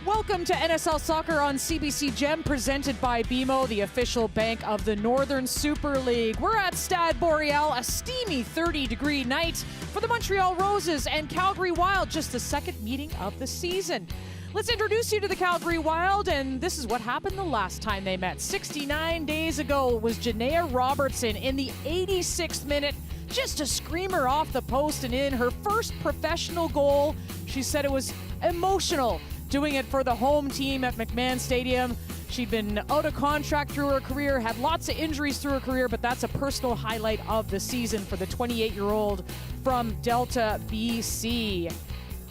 Welcome to NSL Soccer on CBC Gem, presented by BMO, the official bank of the Northern Super League. We're at Stade Boreal, a steamy 30-degree night for the Montreal Roses and Calgary Wild, just the second meeting of the season. Let's introduce you to the Calgary Wild, and this is what happened the last time they met. 69 days ago was Janaea Robertson in the 86th minute, just a screamer off the post and in. Her first professional goal. She said it was emotional, doing it for the home team at McMahon Stadium. She'd been out of contract through her career, had lots of injuries through her career, but that's a personal highlight of the season for the 28-year-old from Delta, BC.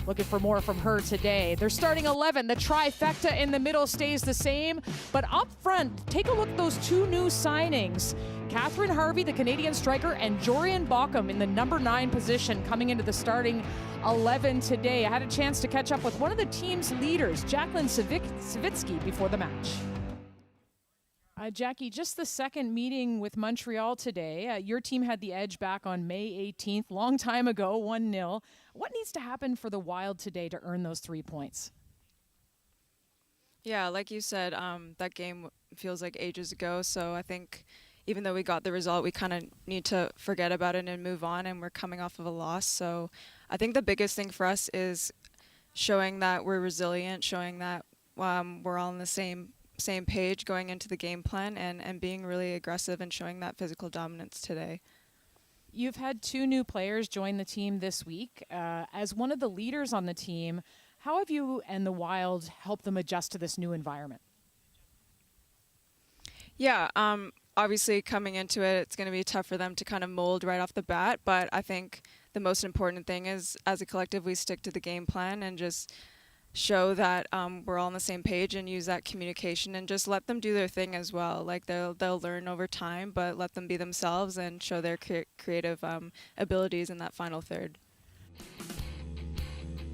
Looking for more from her today. They're starting 11. The trifecta in the middle stays the same, but up front, take a look at those two new signings. Catherine Harvey, the Canadian striker, and Jorian Baucom in the number 9 position coming into the starting 11 today. I had a chance to catch up with one of the team's leaders, Jacqueline Savitsky, before the match. Jackie, just the second meeting with Montreal today. Your team had the edge back on May 18th, long time ago, 1-0. What needs to happen for the Wild today to earn those 3 points? Yeah, like you said, that game feels like ages ago, so I think even though we got the result, we kind of need to forget about it and move on, and we're coming off of a loss. So I think the biggest thing for us is showing that we're resilient, showing that we're all on the same page going into the game plan, and being really aggressive and showing that physical dominance today. You've had 2 new players join the team this week. As one of the leaders on the team, how have you and the Wild helped them adjust to this new environment? Yeah, obviously coming into it, it's going to be tough for them to kind of mold right off the bat, but I think the most important thing is, as a collective, we stick to the game plan and just show that we're all on the same page and use that communication and just let them do their thing as well. Like they'll learn over time, but let them be themselves and show their creative abilities in that final third.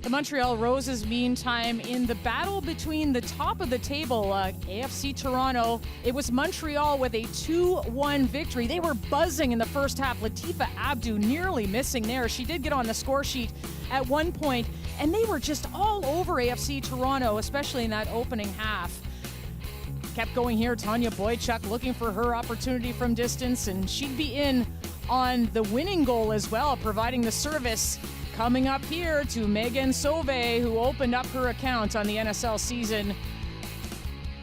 The Montreal Roses, meantime, in the battle between the top of the table, AFC Toronto, it was Montreal with a 2-1 victory. They were buzzing in the first half. Latifa Abdu nearly missing there. She did get on the score sheet at one point, and they were just all over AFC Toronto, especially in that opening half. Kept going here. Tanya Boychuk looking for her opportunity from distance, and she'd be in on the winning goal as well, providing the service. Coming up here to Megan Sauvé, who opened up her account on the NSL season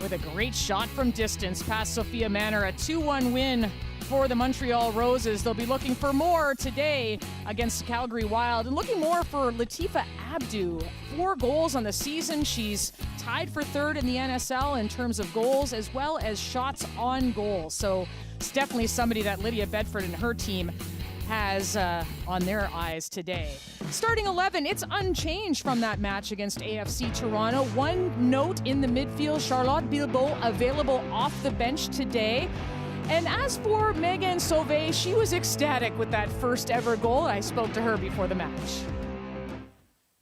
with a great shot from distance past Sophia Manor. A 2-1 win for the Montreal Roses. They'll be looking for more today against the Calgary Wild, and looking more for Latifa Abdu. 4 goals on the season. She's tied for 3rd in the NSL in terms of goals as well as shots on goal. So it's definitely somebody that Lydia Bedford and her team has on their eyes today. Starting 11, it's unchanged from that match against AFC Toronto. One note in the midfield, Charlotte Bilbao available off the bench today. And as for Megan Sauvé, she was ecstatic with that first ever goal. I spoke to her before the match.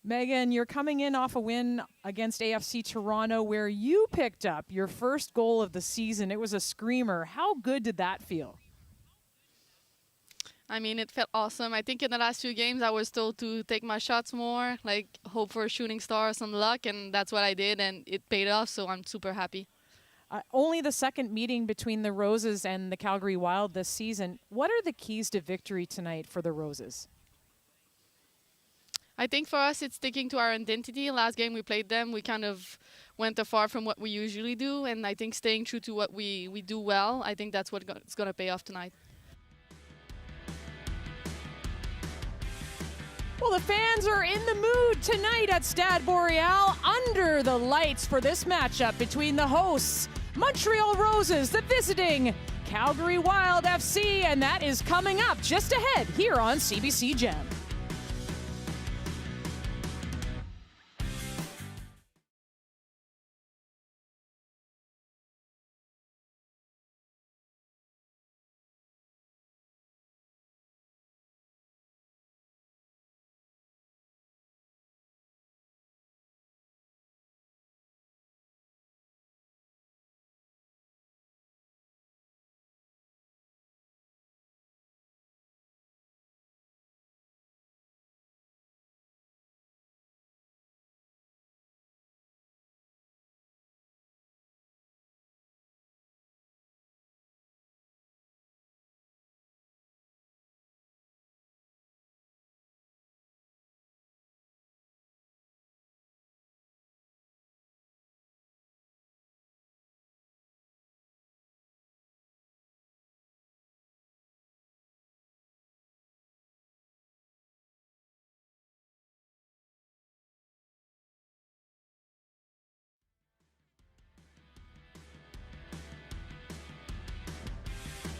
Megan, you're coming in off a win against AFC Toronto where you picked up your first goal of the season. It was a screamer. How good did that feel? I mean, it felt awesome. I think in the last 2 games, I was told to take my shots more, like hope for a shooting star or some luck, and that's what I did, and it paid off, so I'm super happy. Only the second meeting between the Roses and the Calgary Wild this season. What are the keys to victory tonight for the Roses? I think for us, it's sticking to our identity. Last game we played them, we kind of went afar from what we usually do, and I think staying true to what we do well, I think that's what's going to pay off tonight. Well, the fans are in the mood tonight at Stade Boreal under the lights for this matchup between the hosts, Montreal Roses, the visiting Calgary Wild FC, and that is coming up just ahead here on CBC Gem.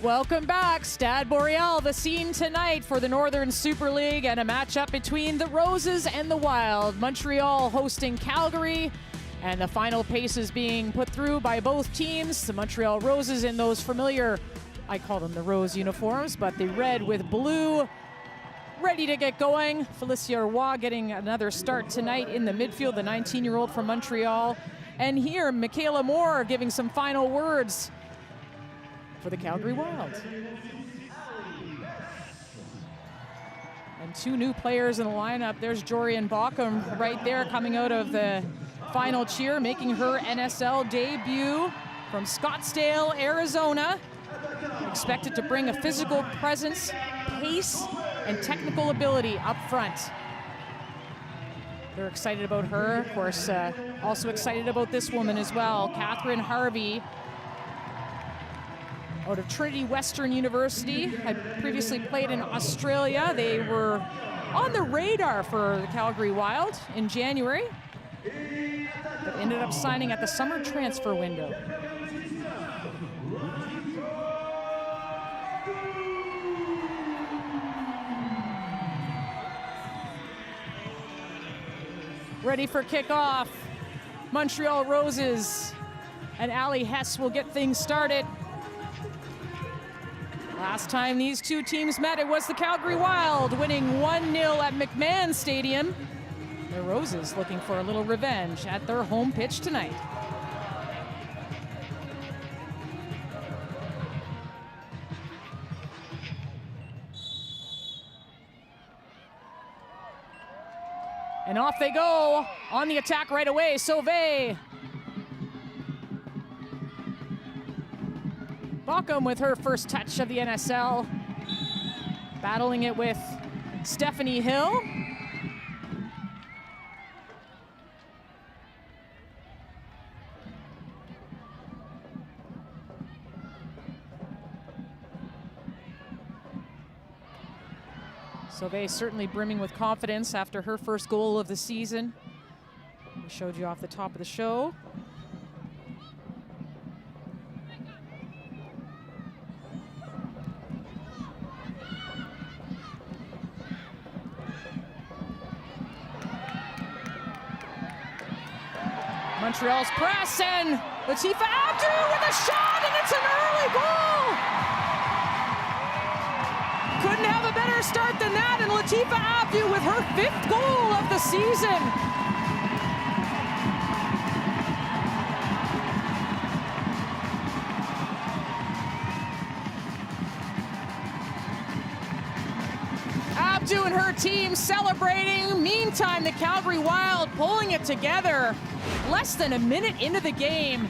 Welcome back. Stade Boreal, the scene tonight for the Northern Super League and a matchup between the Roses and the Wild. Montreal hosting Calgary, and the final paces being put through by both teams. The Montreal Roses in those familiar, I call them the Rose uniforms, but the red with blue, ready to get going. Felicia Roy getting another start tonight in the midfield, the 19-year-old from Montreal. And here, Michaela Moore giving some final words for the Calgary Wild. And two new players in the lineup. There's Jorian Baucom right there coming out of the final cheer, making her NSL debut from Scottsdale, Arizona. Expected to bring a physical presence, pace, and technical ability up front. They're excited about her. Of course, also excited about this woman as well, Catherine Harvey, out of Trinity Western University, had previously played in Australia. They were on the radar for the Calgary Wild in January, but ended up signing at the summer transfer window. Ready for kickoff. Montreal Roses and Ali Hess will get things started. Last time these two teams met, it was the Calgary Wild winning 1-0 at McMahon Stadium. The Roses looking for a little revenge at their home pitch tonight. And off they go on the attack right away. Sauvé. Baucom with her first touch of the NSL. Battling it with Stephanie Hill. Sauvé certainly brimming with confidence after her first goal of the season. We showed you off the top of the show. Montreal's press, and Latifa Abdu with a shot, and it's an early goal! Couldn't have a better start than that, and Latifa Abdu with her 5th goal of the season. Abdu and her team celebrating. Meantime, the Calgary Wild pulling it together. Less than a minute into the game.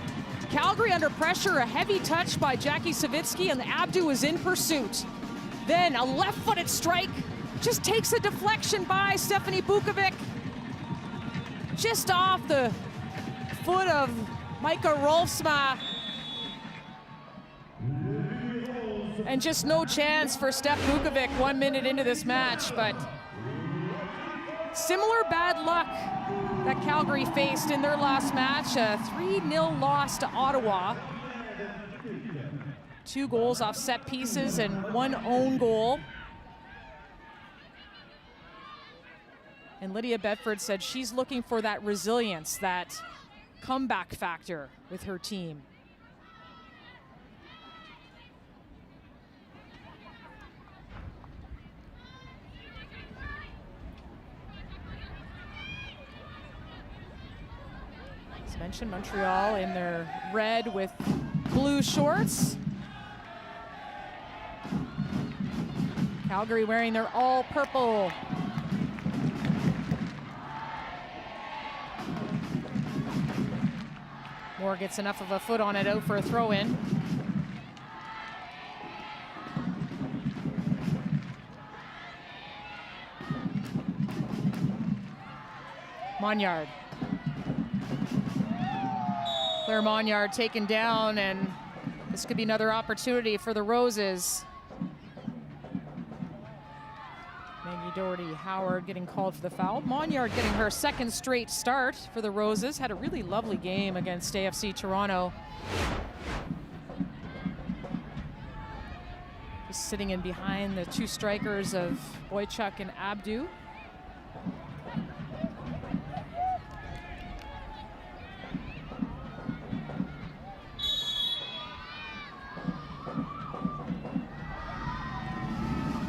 Calgary under pressure, a heavy touch by Jackie Savitsky, and Abdu is in pursuit. Then a left-footed strike, just takes a deflection by Stephanie Bukovic. Just off the foot of Micah Rolfsma. And just no chance for Steph Bukovic 1 minute into this match, but similar bad luck that Calgary faced in their last match, a 3-0 loss to Ottawa. 2 goals off set pieces and 1 own goal. And Lydia Bedford said she's looking for that resilience, that comeback factor with her team. As mentioned, Montreal in their red with blue shorts. Calgary wearing their all purple. Moore gets enough of a foot on it, out for a throw-in. Monyard. Claire Monyard taken down, and this could be another opportunity for the Roses. Maggie Doherty Howard getting called for the foul. Monyard getting her 2nd straight start for the Roses. Had a really lovely game against AFC Toronto. Just sitting in behind the two strikers of Boychuk and Abdu.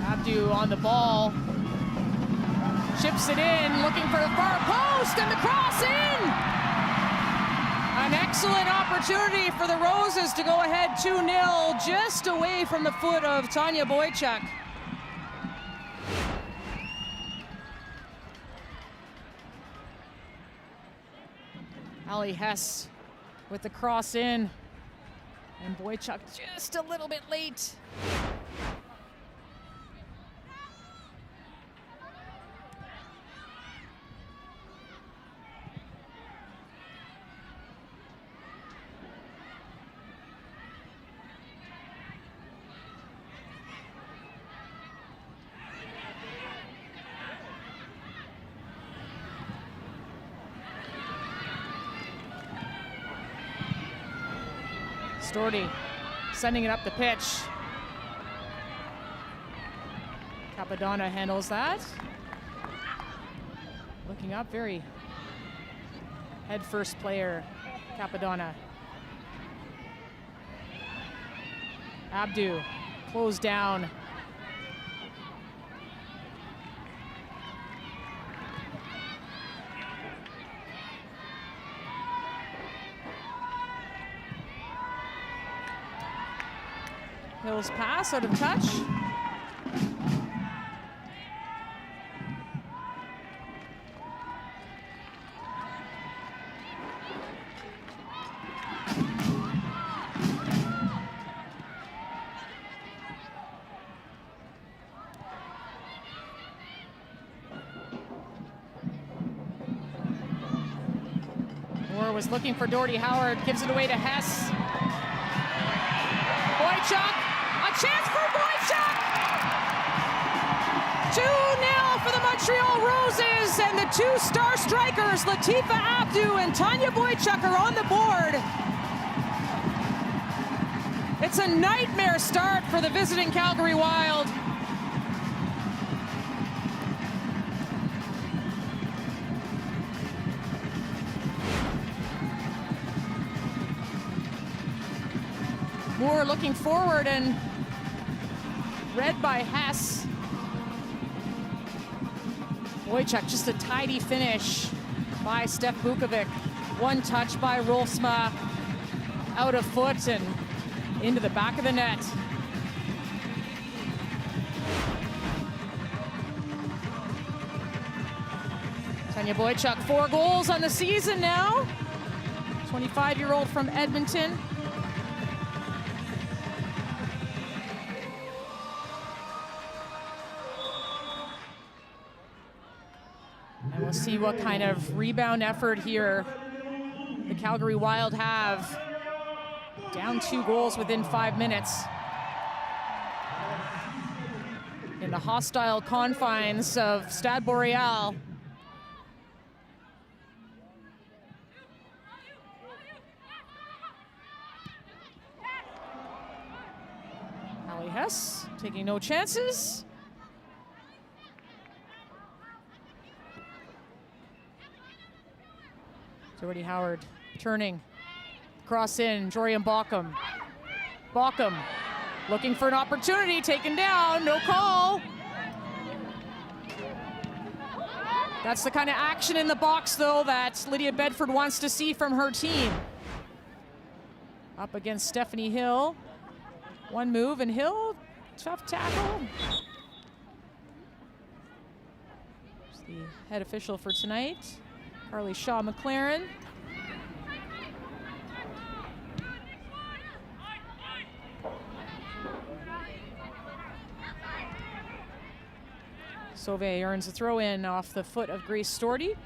Abdu on the ball. Chips it in, looking for the far post, and the cross in! An excellent opportunity for the Roses to go ahead 2-0, just away from the foot of Tanya Boychuk. Ali Hess with the cross in, and Boychuk just a little bit late. Storti sending it up the pitch. Capadonna handles that. Looking up, very head-first player, Capadonna. Abdu closed down. Hill's pass out of touch. Moore was looking for Doherty Howard, gives it away to Hess. Boychuk. Chance for Boychuk! 2-0 for the Montreal Roses, and the two star strikers, Latifa Abdu and Tanya Boychuk, are on the board. It's a nightmare start for the visiting Calgary Wild. Moore looking forward and read by Hess. Boychuk, just a tidy finish by Steph Bukovic. One touch by Rolfsma, out of foot and into the back of the net. Tanya Boychuk, 4 goals on the season now. 25-year-old from Edmonton. And we'll see what kind of rebound effort here the Calgary Wild have. Down 2 goals within 5 minutes. In the hostile confines of Stade Boreal. Ali Hess taking no chances. Doherty Howard turning. Cross in, Jorian Baucom. Baucom looking for an opportunity, taken down, no call. That's the kind of action in the box, though, that Lydia Bedford wants to see from her team. Up against Stephanie Hill. One move, and Hill, tough tackle. There's the head official for tonight, Carly Shaw McLaren. Sauvé earns a throw in off the foot of Grace Storti.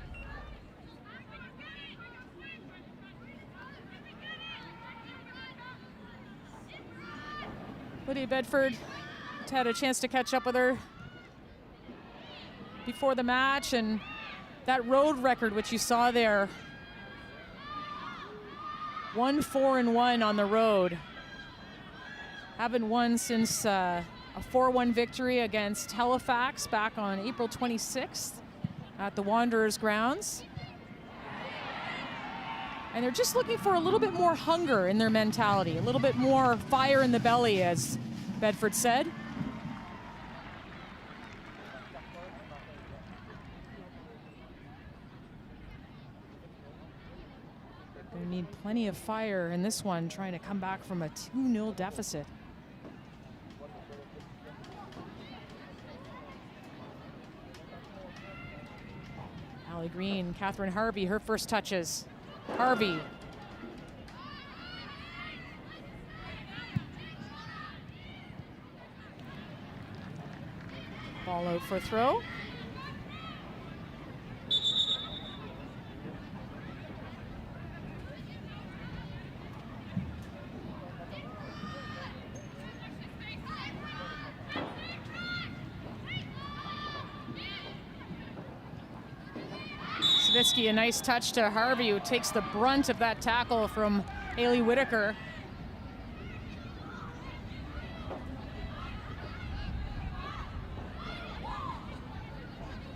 Lydia Bedford had a chance to catch up with her before the match, and that road record which you saw there, 1-4-1 on the road. Haven't won since a 4-1 victory against Halifax back on April 26th at the Wanderers grounds. And they're just looking for a little bit more hunger in their mentality, a little bit more fire in the belly, as Bedford said. They need plenty of fire in this one, trying to come back from a 2-0 deficit. Allie Green, Catherine Harvey, her first touches. Harvey. Ball out for throw. A nice touch to Harvey, who takes the brunt of that tackle from Haley Whitaker.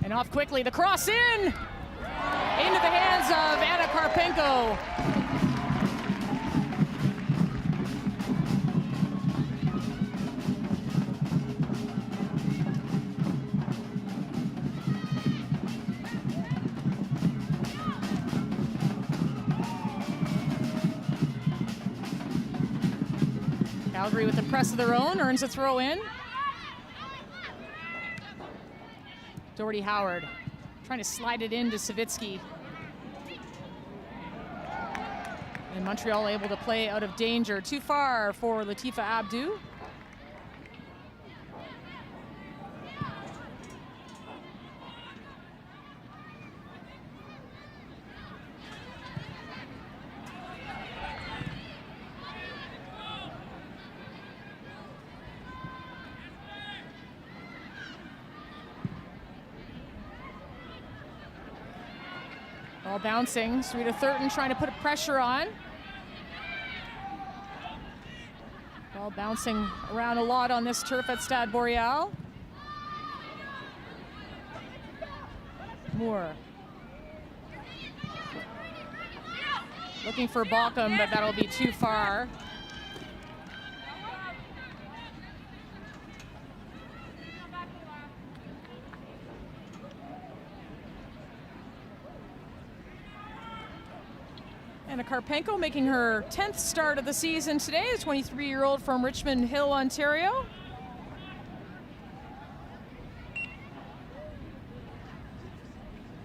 And off quickly, the cross into the hands of Anna Karpenko. Calgary with the press of their own, earns a throw in. Doherty Howard trying to slide it into Savitsky. And Montreal able to play out of danger. Too far for Latifa Abdu. Ball bouncing, Sarita Thurton trying to put pressure on. Ball bouncing around a lot on this turf at Stade Boreal. Moore. Looking for Balcom, but that'll be too far. And Karpenko making her 10th start of the season today, the 23-year-old from Richmond Hill, Ontario.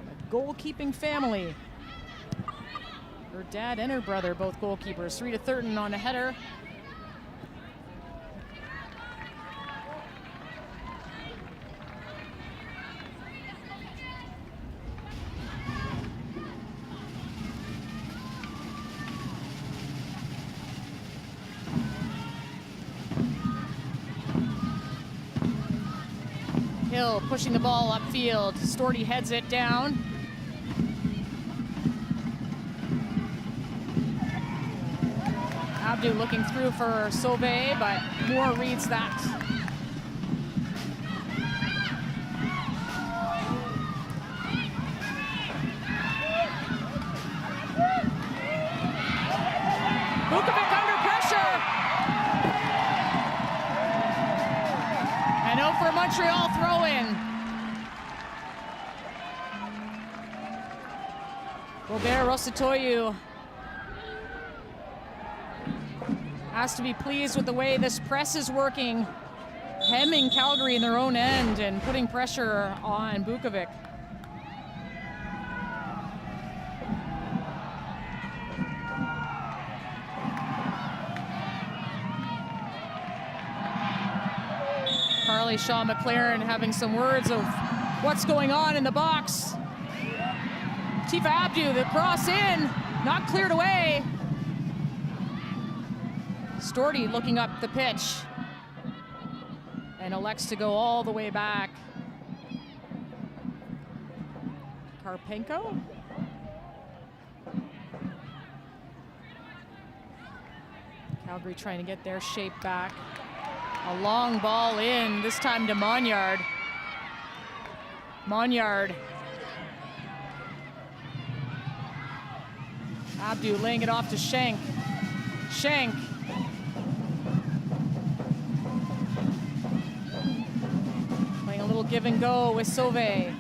A goalkeeping family. Her dad and her brother, both goalkeepers. Sarita Thurton on a header. Hill pushing the ball upfield. Storty heads it down. Abdu looking through for Sauvé, but Moore reads that. Vukovic under pressure. And out for Montreal throw-in. Robert Rosatoyu has to be pleased with the way this press is working, hemming Calgary in their own end and putting pressure on Vukovic. Carly Shaw McLaren having some words of what's going on in the box. Tifa Abdu, the cross in, not cleared away. Storty looking up the pitch and elects to go all the way back. Karpenko. Calgary trying to get their shape back. A long ball in, this time to Monyard. Monyard. Abdu laying it off to Schenk. Schenk. Playing a little give and go with Sauvé.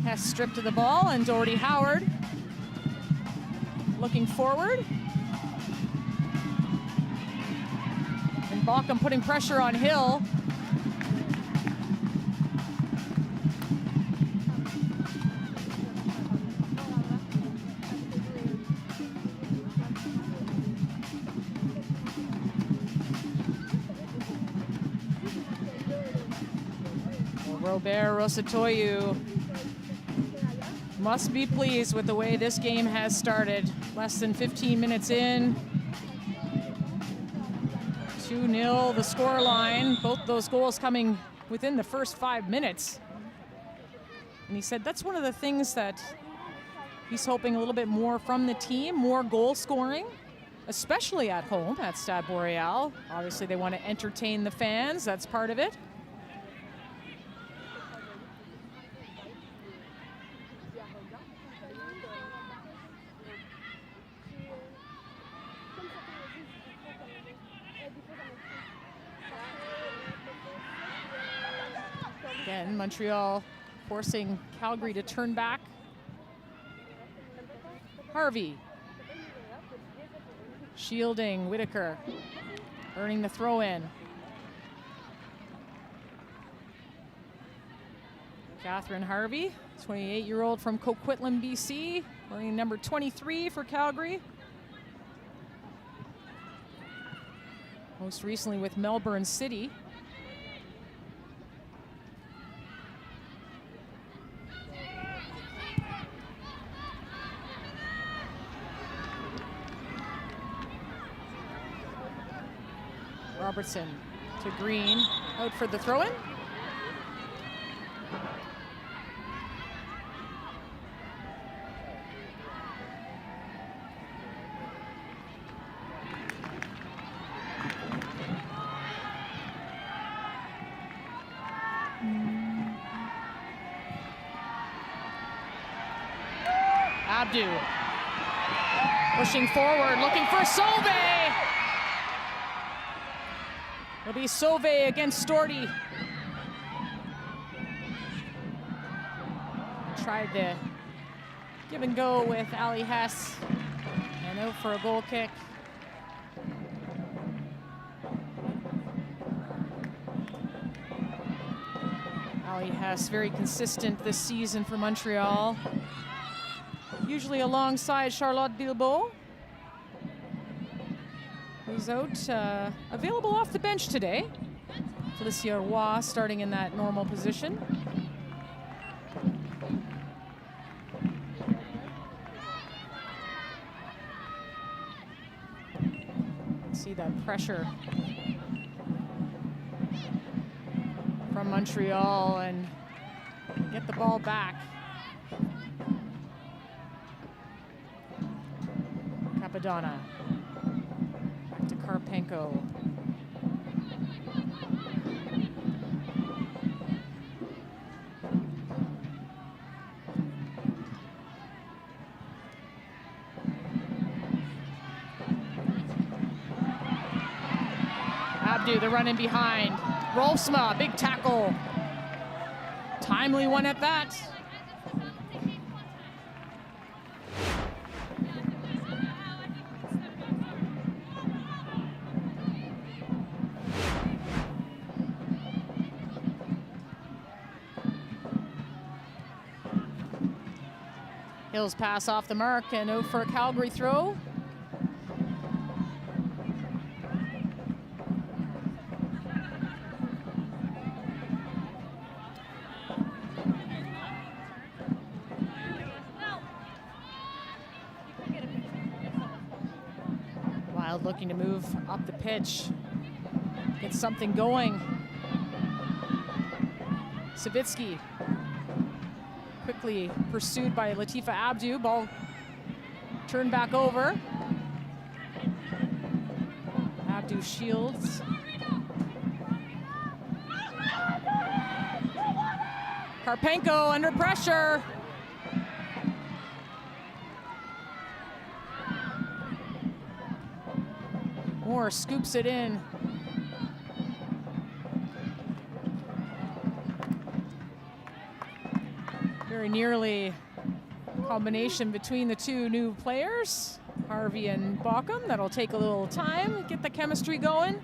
Hess stripped to the ball, and Doherty Howard looking forward. And Bauckham putting pressure on Hill. Robert Rosatoyu must be pleased with the way this game has started. Less than 15 minutes in. 2-0 the scoreline. Both those goals coming within the first 5 minutes. And he said that's one of the things that he's hoping a little bit more from the team, more goal scoring, especially at home at Stade Boreal. Obviously they want to entertain the fans, that's part of it. Again, Montreal forcing Calgary to turn back. Harvey. Shielding Whitaker. Earning the throw in. Catherine Harvey, 28-year-old from Coquitlam, BC, wearing number 23 for Calgary. Most recently with Melbourne City. Robertson to Green, out for the throw-in. Abdu pushing forward, looking for Sauvé. It'll be Sauvé against Doherty. Tried to give and go with Ali Hess, and out for a goal kick. Ali Hess very consistent this season for Montreal. Usually alongside Charlotte Bilbao, who's out, available off the bench today. Felicia Roy starting in that normal position. See that pressure from Montreal and get the ball back. Capadonna. To Karpenko. Abdu, the run in behind. Rolfsma, big tackle. Timely one at that. Hill's pass off the mark and out for a Calgary throw. Wild looking to move up the pitch, get something going. Savitsky. Quickly pursued by Latifa Abdu. Ball turned back over. not do shields. Karpenko under pressure. Moore scoops it in. Very nearly a combination between the two new players, Harvey and Baucom. That'll take a little time, get the chemistry going.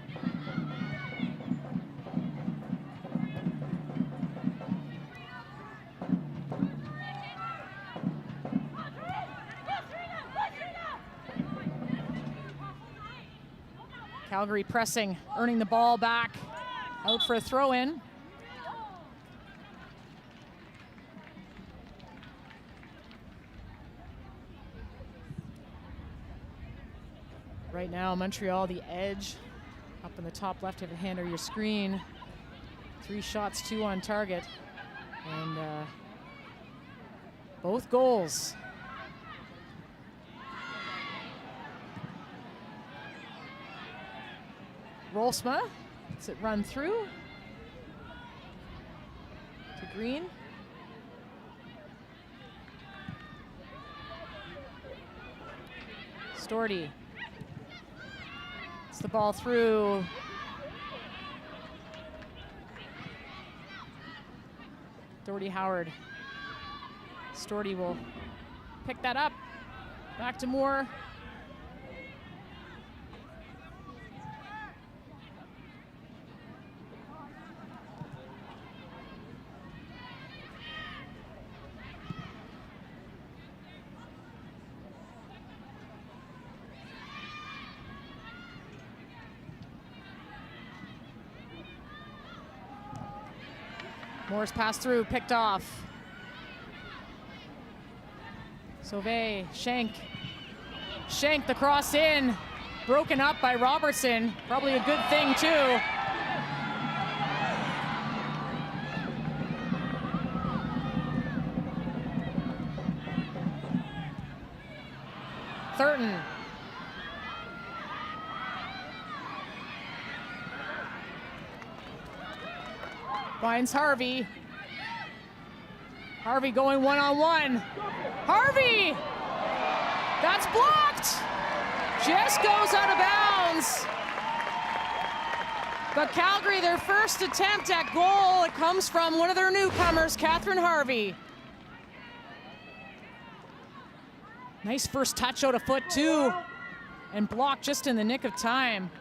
Calgary pressing, earning the ball back, out for a throw-in. Right now, Montreal, the edge, up in the top left-hand hand of your screen. 3 shots, 2 on target, and both goals. Rolsma lets it run through to Green. Storty. It's the ball through. Doherty Howard. Storty will pick that up. Back to Moore. Moore's pass through, picked off. Sauvé, Schenk. Schenk, the cross in. Broken up by Robertson. Probably a good thing, too. Thurton. Finds Harvey. Harvey going one-on-one. Harvey! That's blocked! Just goes out of bounds. But Calgary, their first attempt at goal, it comes from one of their newcomers, Catherine Harvey. Nice first touch out of foot, too. And blocked just in the nick of time.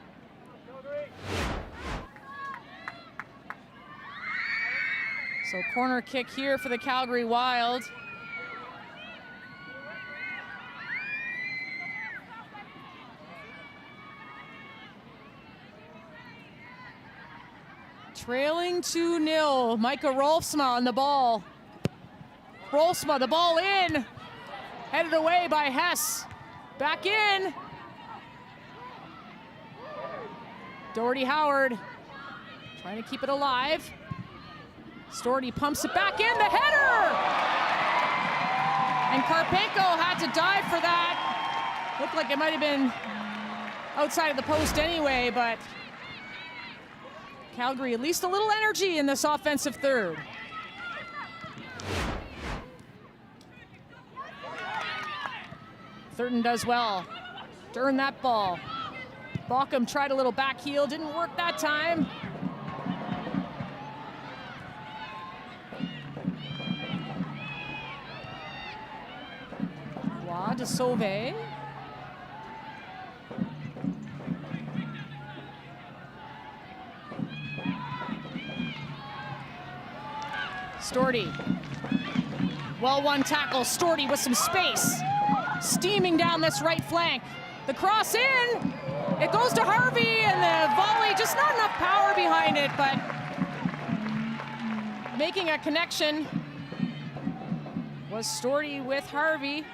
So corner kick here for the Calgary Wild. Trailing 2-0, Micah Rolfsma on the ball. Rolfsma, the ball in. Headed away by Hess. Back in. Doherty Howard trying to keep it alive. Storty pumps it back in, the header! And Karpenko had to dive for that. Looked like it might have been outside of the post anyway, but Calgary at least a little energy in this offensive third. Thurton does well to earn that ball. Baucom tried a little back heel, didn't work that time. To Sauvé. Storty. Well, one tackle. Storty with some space. Steaming down this right flank. The cross in. It goes to Harvey, and the volley, just not enough power behind it, but making a connection was Storty with Harvey.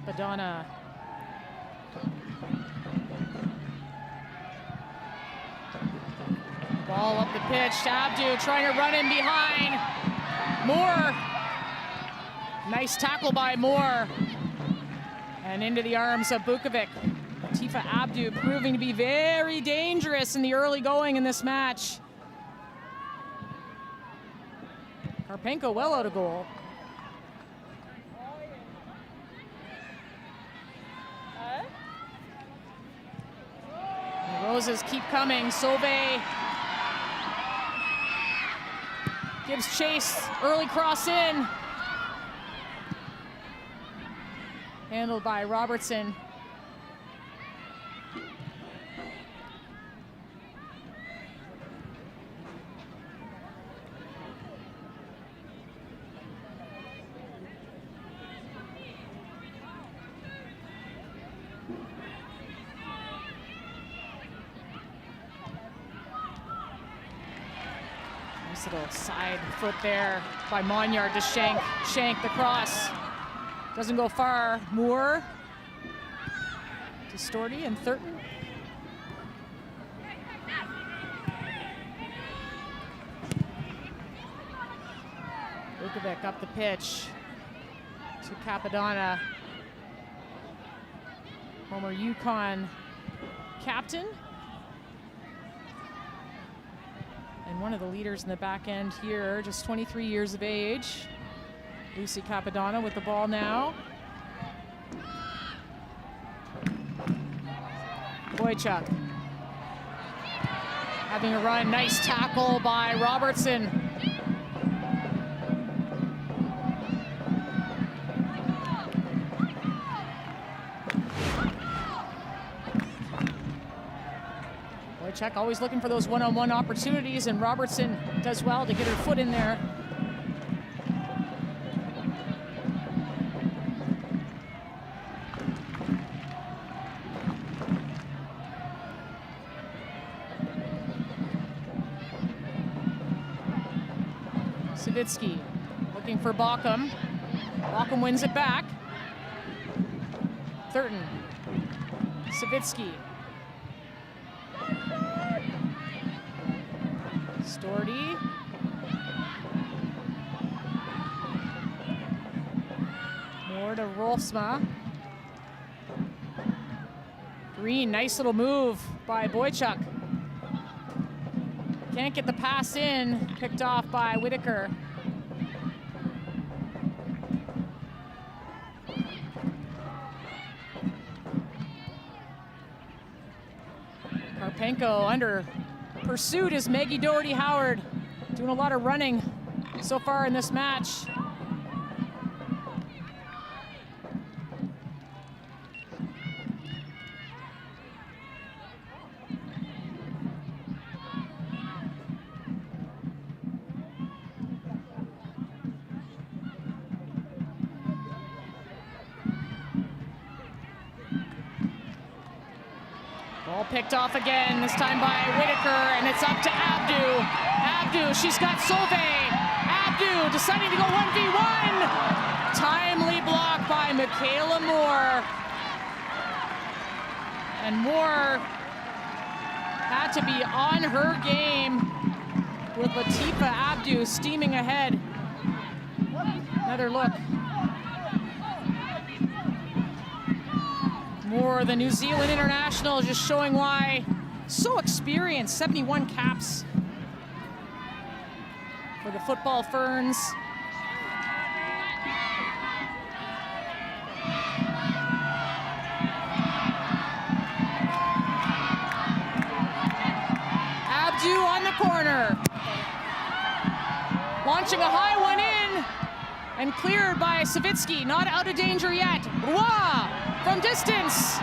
Capadonna. Ball up the pitch. Abdu trying to run in behind. Moore. Nice tackle by Moore. And into the arms of Bukovic. Tifa Abdu proving to be very dangerous in the early going in this match. Karpenko well out of goal. The Roses keep coming. Sauvé gives chase. Early cross in. Handled by Robertson. Nice little side foot there by Monyard to Shank the cross. Doesn't go far. Moore to Storty and Thurton. Bukovic up the pitch to Capadonna. Former Yukon captain. And one of the leaders in the back end here, just 23 years of age. Lucy Capadonna with the ball now. Boychuk having a run. Nice tackle by Robertson. Boychuk always looking for those one-on-one opportunities, and Robertson does well to get her foot in there. Savitsky looking for Baucom. Baucom wins it back. Thurton. Savitsky. Storty. More to Rolfsma. Green, nice little move by Boychuk. Can't get the pass in, picked off by Whitaker. Karpenko under pursuit is Maggie Doherty Howard, doing a lot of running so far in this match. Ball picked off again, this time by Whitaker, and it's up to Abdu. Abdu, she's got Sauvé. Abdu deciding to go 1v1. Timely block by Michaela Moore. And Moore had to be on her game with Latifa Abdu steaming ahead. Another look. Moore, the New Zealand international, just showing why. So experienced, 71 caps for the football Ferns. Abdu on the corner. Launching a high one in and cleared by Savitsky. Not out of danger yet. Roy from distance.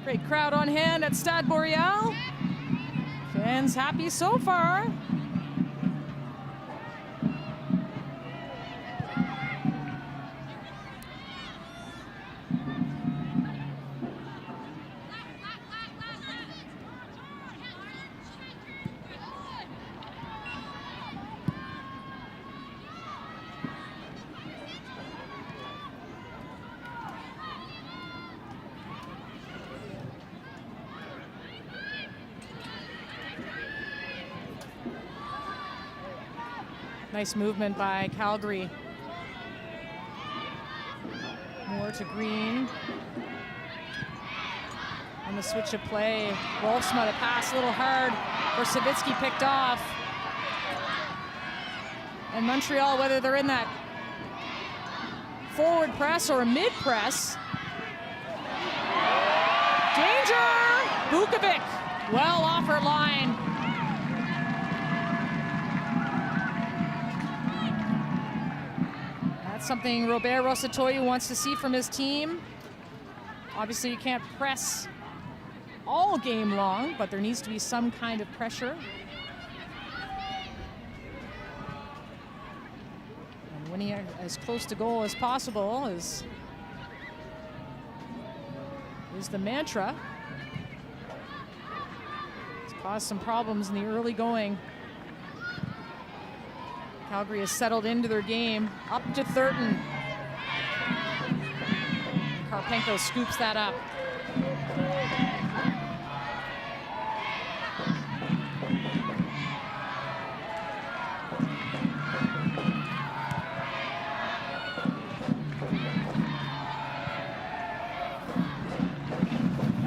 Great crowd on hand at Stade Boreal. Fans happy so far. Nice movement by Calgary. Moore to Green. On the switch of play, Wolfsma to pass a little hard for Savitsky, picked off. And Montreal, whether they're in that forward press or a mid press. Danger! Bukovic, well off her line. That's something Robert Rosatoyu wants to see from his team. Obviously, you can't press all game long, but there needs to be some kind of pressure. And winning as close to goal as possible is the mantra. It's caused some problems in the early going. Calgary has settled into their game, up to Thurton. Karpenko scoops that up.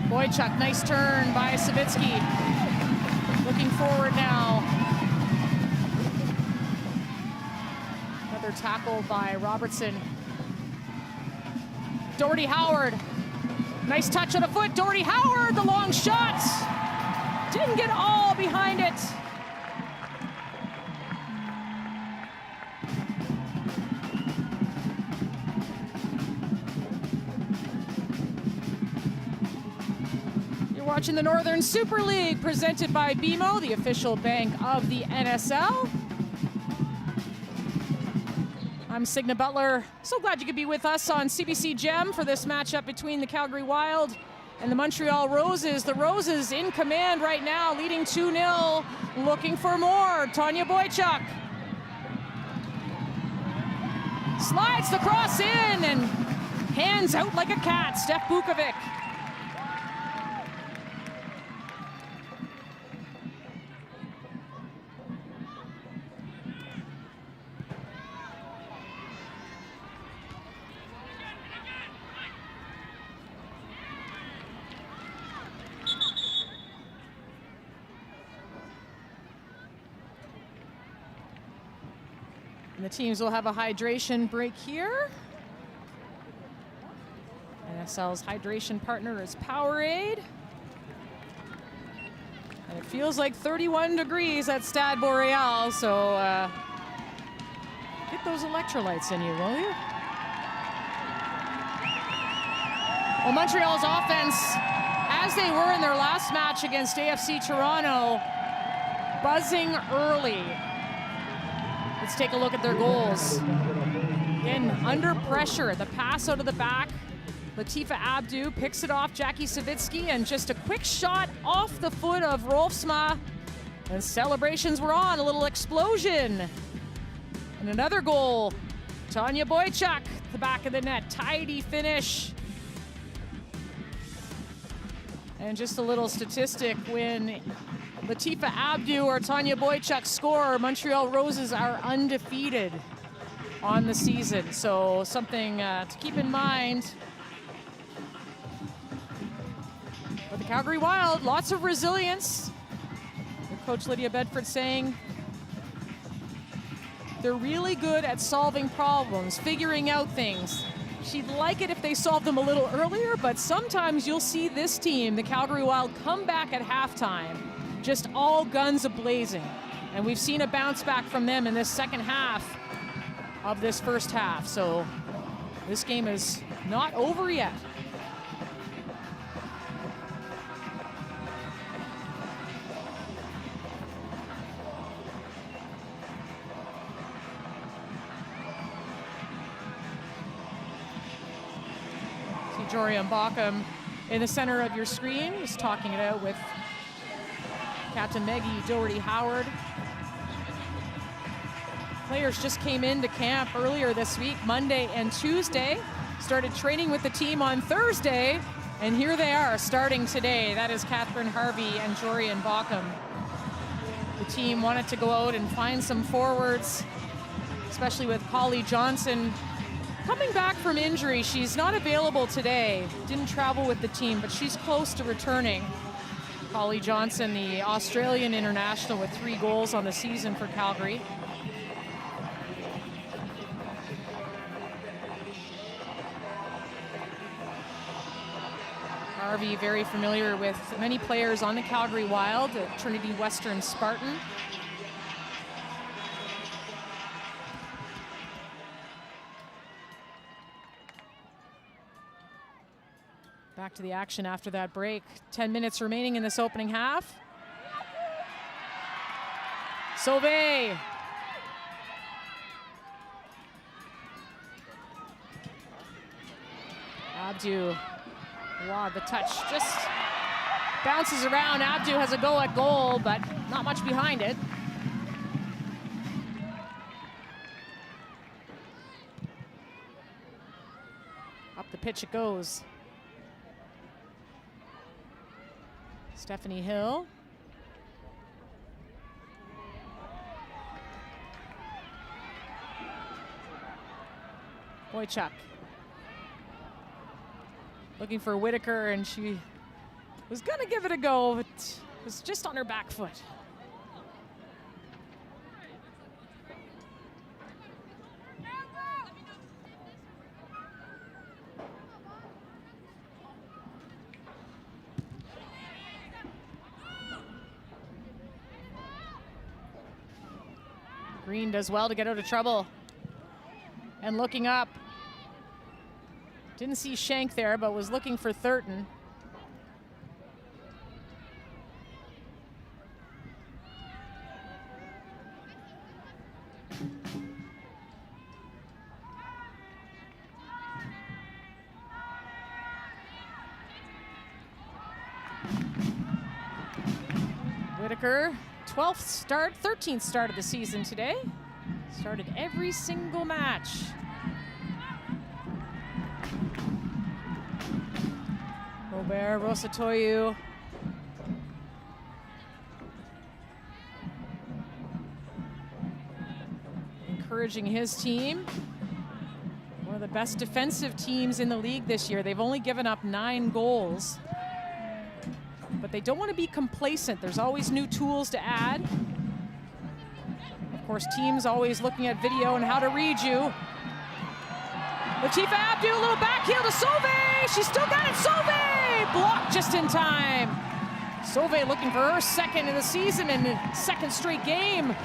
Boychuk, nice turn by Savitsky. Looking forward now. Another tackle by Robertson. Doherty Howard. Nice touch on the foot. Doherty Howard, the long shot. Didn't get all behind it. Watching the Northern Super League presented by BMO, the official bank of the NSL. I'm Signa Butler. So glad you could be with us on CBC Gem for this matchup between the Calgary Wild and the Montreal Roses. The Roses in command right now, leading 2-0, looking for more. Tanya Boychuk slides the cross in and hands out like a cat. Steph Bukovic. And the teams will have a hydration break here. NSL's hydration partner is Powerade. And it feels like 31 degrees at Stade Boreal, so get those electrolytes in you, will you? Well, Montreal's offense, as they were in their last match against AFC Toronto, buzzing early. Let's take a look at their goals. Again, under pressure, the pass out of the back. Latifa Abdu picks it off Jackie Savitsky, and just a quick shot off the foot of Rolfsma. And celebrations were on, a little explosion. And another goal. Tanya Boychuk, the back of the net, tidy finish. And just a little statistic, when Latifa Abdu or Tanya Boychuk score, Montreal Roses are undefeated on the season. So something to keep in mind. But the Calgary Wild, lots of resilience. Their coach Lydia Bedford saying they're really good at solving problems, figuring out things. She'd like it if they solved them a little earlier, but sometimes you'll see this team, the Calgary Wild, come back at halftime, just all guns a-blazing. And we've seen a bounce back from them in this second half of this first half. So this game is not over yet. Jorian Bockham in the center of your screen, just talking it out with Captain Maggie Doherty Howard. Players just came into camp earlier this week, Monday and Tuesday. Started training with the team on Thursday, and here they are starting today. That is Catherine Harvey and Jorian Bockham. The team wanted to go out and find some forwards especially with Polly Johnson coming back from injury. She's not available today, didn't travel with the team, but she's close to returning. Polly Johnson, the Australian international with 3 goals on the season for Calgary. Harvey, very familiar with many players on the Calgary Wild, at Trinity Western Spartan. Back to the action after that break. 10 minutes remaining in this opening half. Sauvé. Abdu. Wow, the touch just bounces around. Abdu has a go at goal, but not much behind it. Up the pitch it goes. Stephanie Hill. Boychuk. Looking for Whitaker, and she was gonna give it a go, but was just on her back foot. Green does well to get out of trouble. And looking up. Didn't see Shank there, but was looking for Thurton. Whitaker, 12th start, 13th start of the season today. Started every single match. Robert Rosatoyu. Encouraging his team. One of the best defensive teams in the league this year. They've only given up 9 goals. But they don't want to be complacent. There's always new tools to add. Of course, teams always looking at video and how to read you. Latifa Abdu, a little backheel to Sauvé. She's still got it, Sauvé! Blocked just in time. Sauvé looking for her second of the season and second straight game.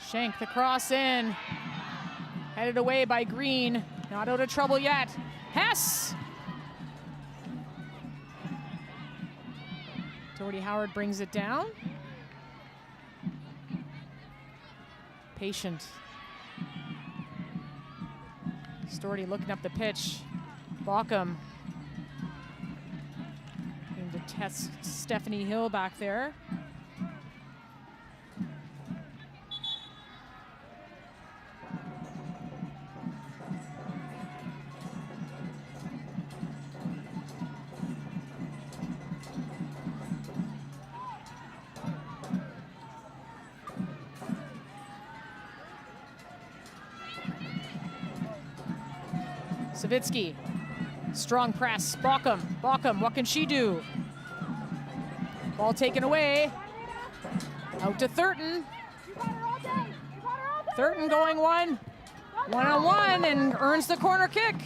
Shank the cross in. Headed away by Green. Not out of trouble yet. Hess! Doherty Howard brings it down. Patient. Doherty looking up the pitch. Baucom. Going to test Stephanie Hill back there. Savitsky, strong press, Baucom, what can she do? Ball taken away, out to Thurton. Thurton going one-on-one and earns the corner kick.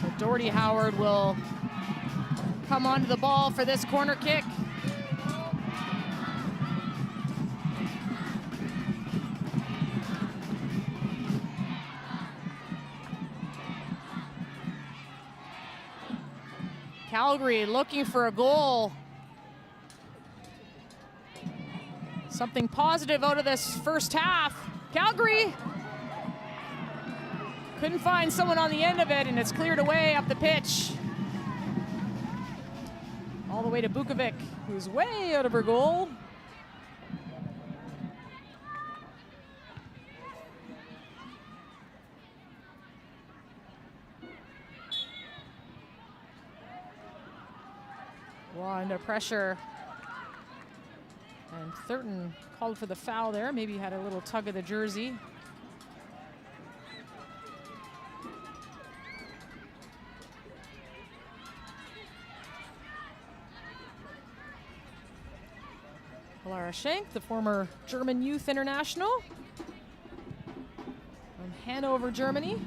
So Doherty Howard will come onto the ball for this corner kick. Calgary looking for a goal. Something positive out of this first half. Calgary couldn't find someone on the end of it, and it's cleared away up the pitch. All the way to Bukovic, who's way out of her goal. Well, under pressure. And Thurton called for the foul there. Maybe he had a little tug of the jersey. Lara Schenk, the former German youth international from Hanover, Germany.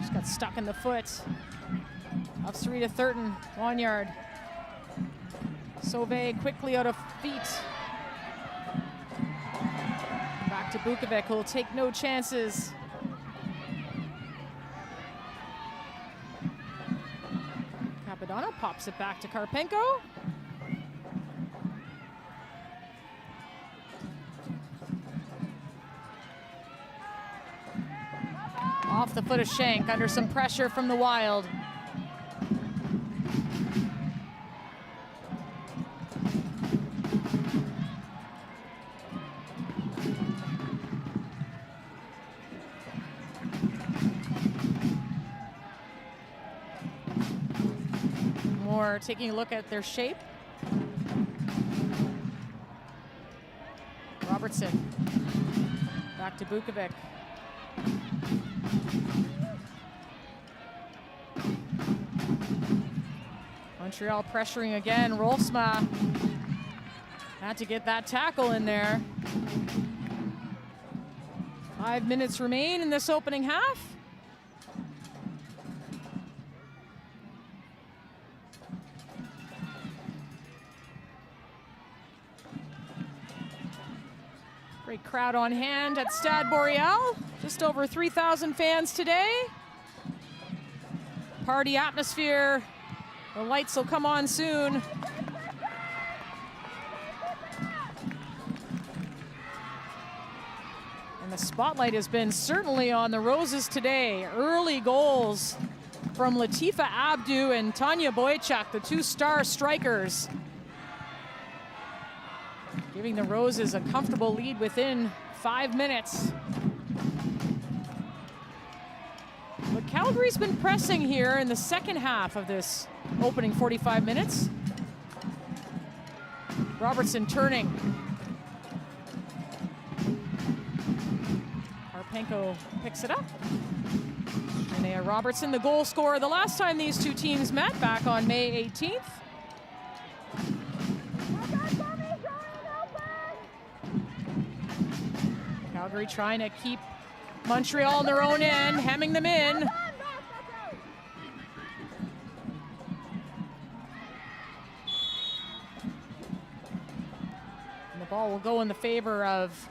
Just got stuck in the foot of Sarita Thurton, 1 yard. Sauvé quickly out of feet. Back to Bukovic, who will take no chances. Capadonna pops it back to Karpenko. Off the foot of Schenk, under some pressure from the Wild. Moore taking a look at their shape. Robertson back to Bukovic. Montreal pressuring again. Rolfsma had to get that tackle in there. 5 minutes remain in this opening half. Great crowd on hand at Stade Boreal. Just over 3,000 fans today. Party atmosphere. The lights will come on soon. And the spotlight has been certainly on the Roses today. Early goals from Latifa Abdu and Tanya Boychuk, the two star strikers, giving the Roses a comfortable lead within 5 minutes. But Calgary's been pressing here in the second half of this opening 45 minutes. Robertson turning. Karpenko picks it up. Renea Robertson, the goal scorer the last time these two teams met, back on May 18th. Calgary trying to keep Montreal in their own end, hemming them in. And the ball will go in the favor of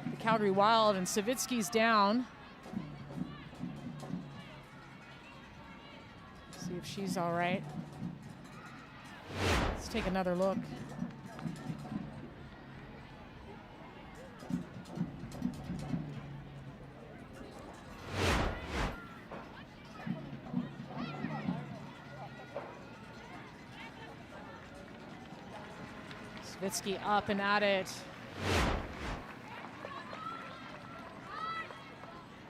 the Calgary Wild, and Savitsky's down. See if she's all right. Let's take another look. Savitsky up and at it.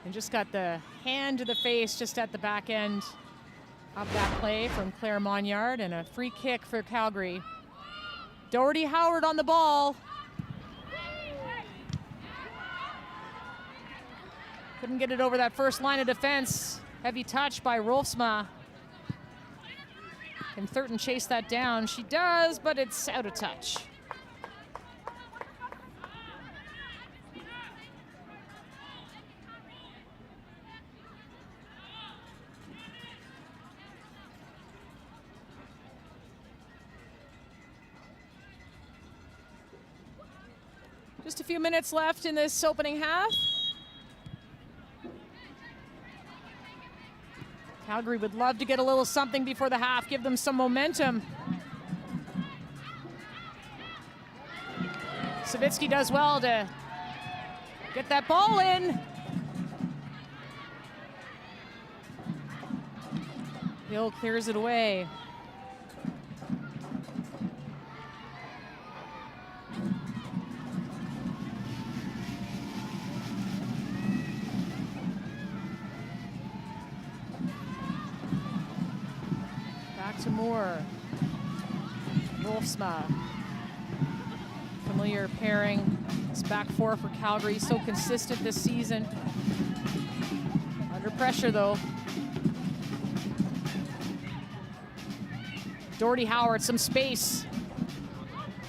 And just got the hand to the face just at the back end of that play from Claire Monyard, and a free kick for Calgary. Doherty Howard on the ball. Couldn't get it over that first line of defense. Heavy touch by Rolfsma. Can Thurton chase that down? She does, but it's out of touch. Just a few minutes left in this opening half. Calgary would love to get a little something before the half, give them some momentum. Savitsky does well to get that ball in. Hill clears it away. Back to Moore. Wolfsma. Familiar pairing. It's back four for Calgary. So consistent this season. Under pressure though. Doherty Howard, some space.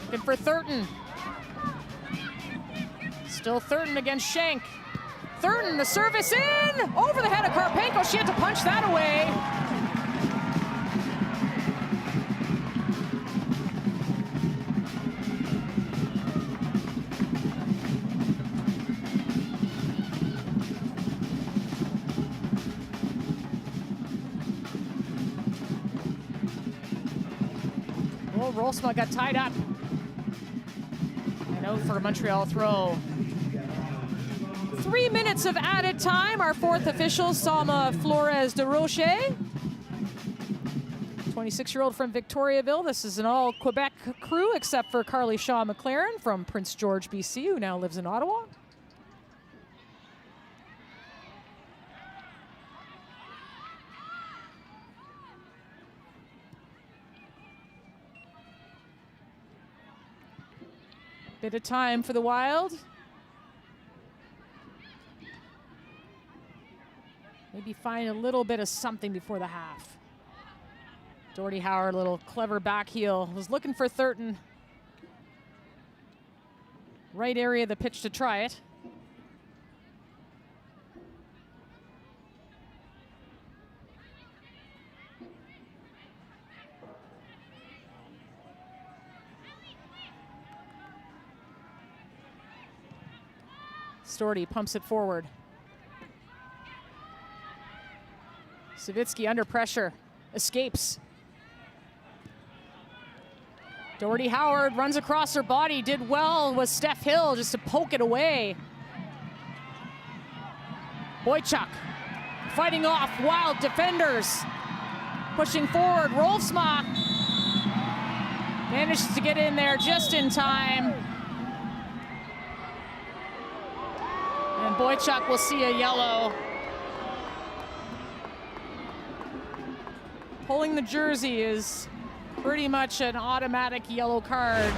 Looking for Thurton. Still Thurton against Schenk. Thurton, the service in! Over the head of Karpenko. She had to punch that away. Rolfsma got tied up. And out for a Montreal throw. 3 minutes of added time. Our fourth official, Salma Flores de Rocher. 26-year-old from Victoriaville. This is an all Quebec crew except for Carly Shaw McLaren from Prince George, BC, who now lives in Ottawa. Bit of time for the Wild. Maybe find a little bit of something before the half. Doherty Howard, a little clever back heel. Was looking for Thurton. Right area of the pitch to try it. Doherty pumps it forward. Savitsky under pressure, escapes. Doherty Howard runs across her body, did well with Steph Hill just to poke it away. Boychuk fighting off Wild defenders. Pushing forward, Rolfsma manages to get in there just in time. And Boychuk will see a yellow. Pulling the jersey is pretty much an automatic yellow card.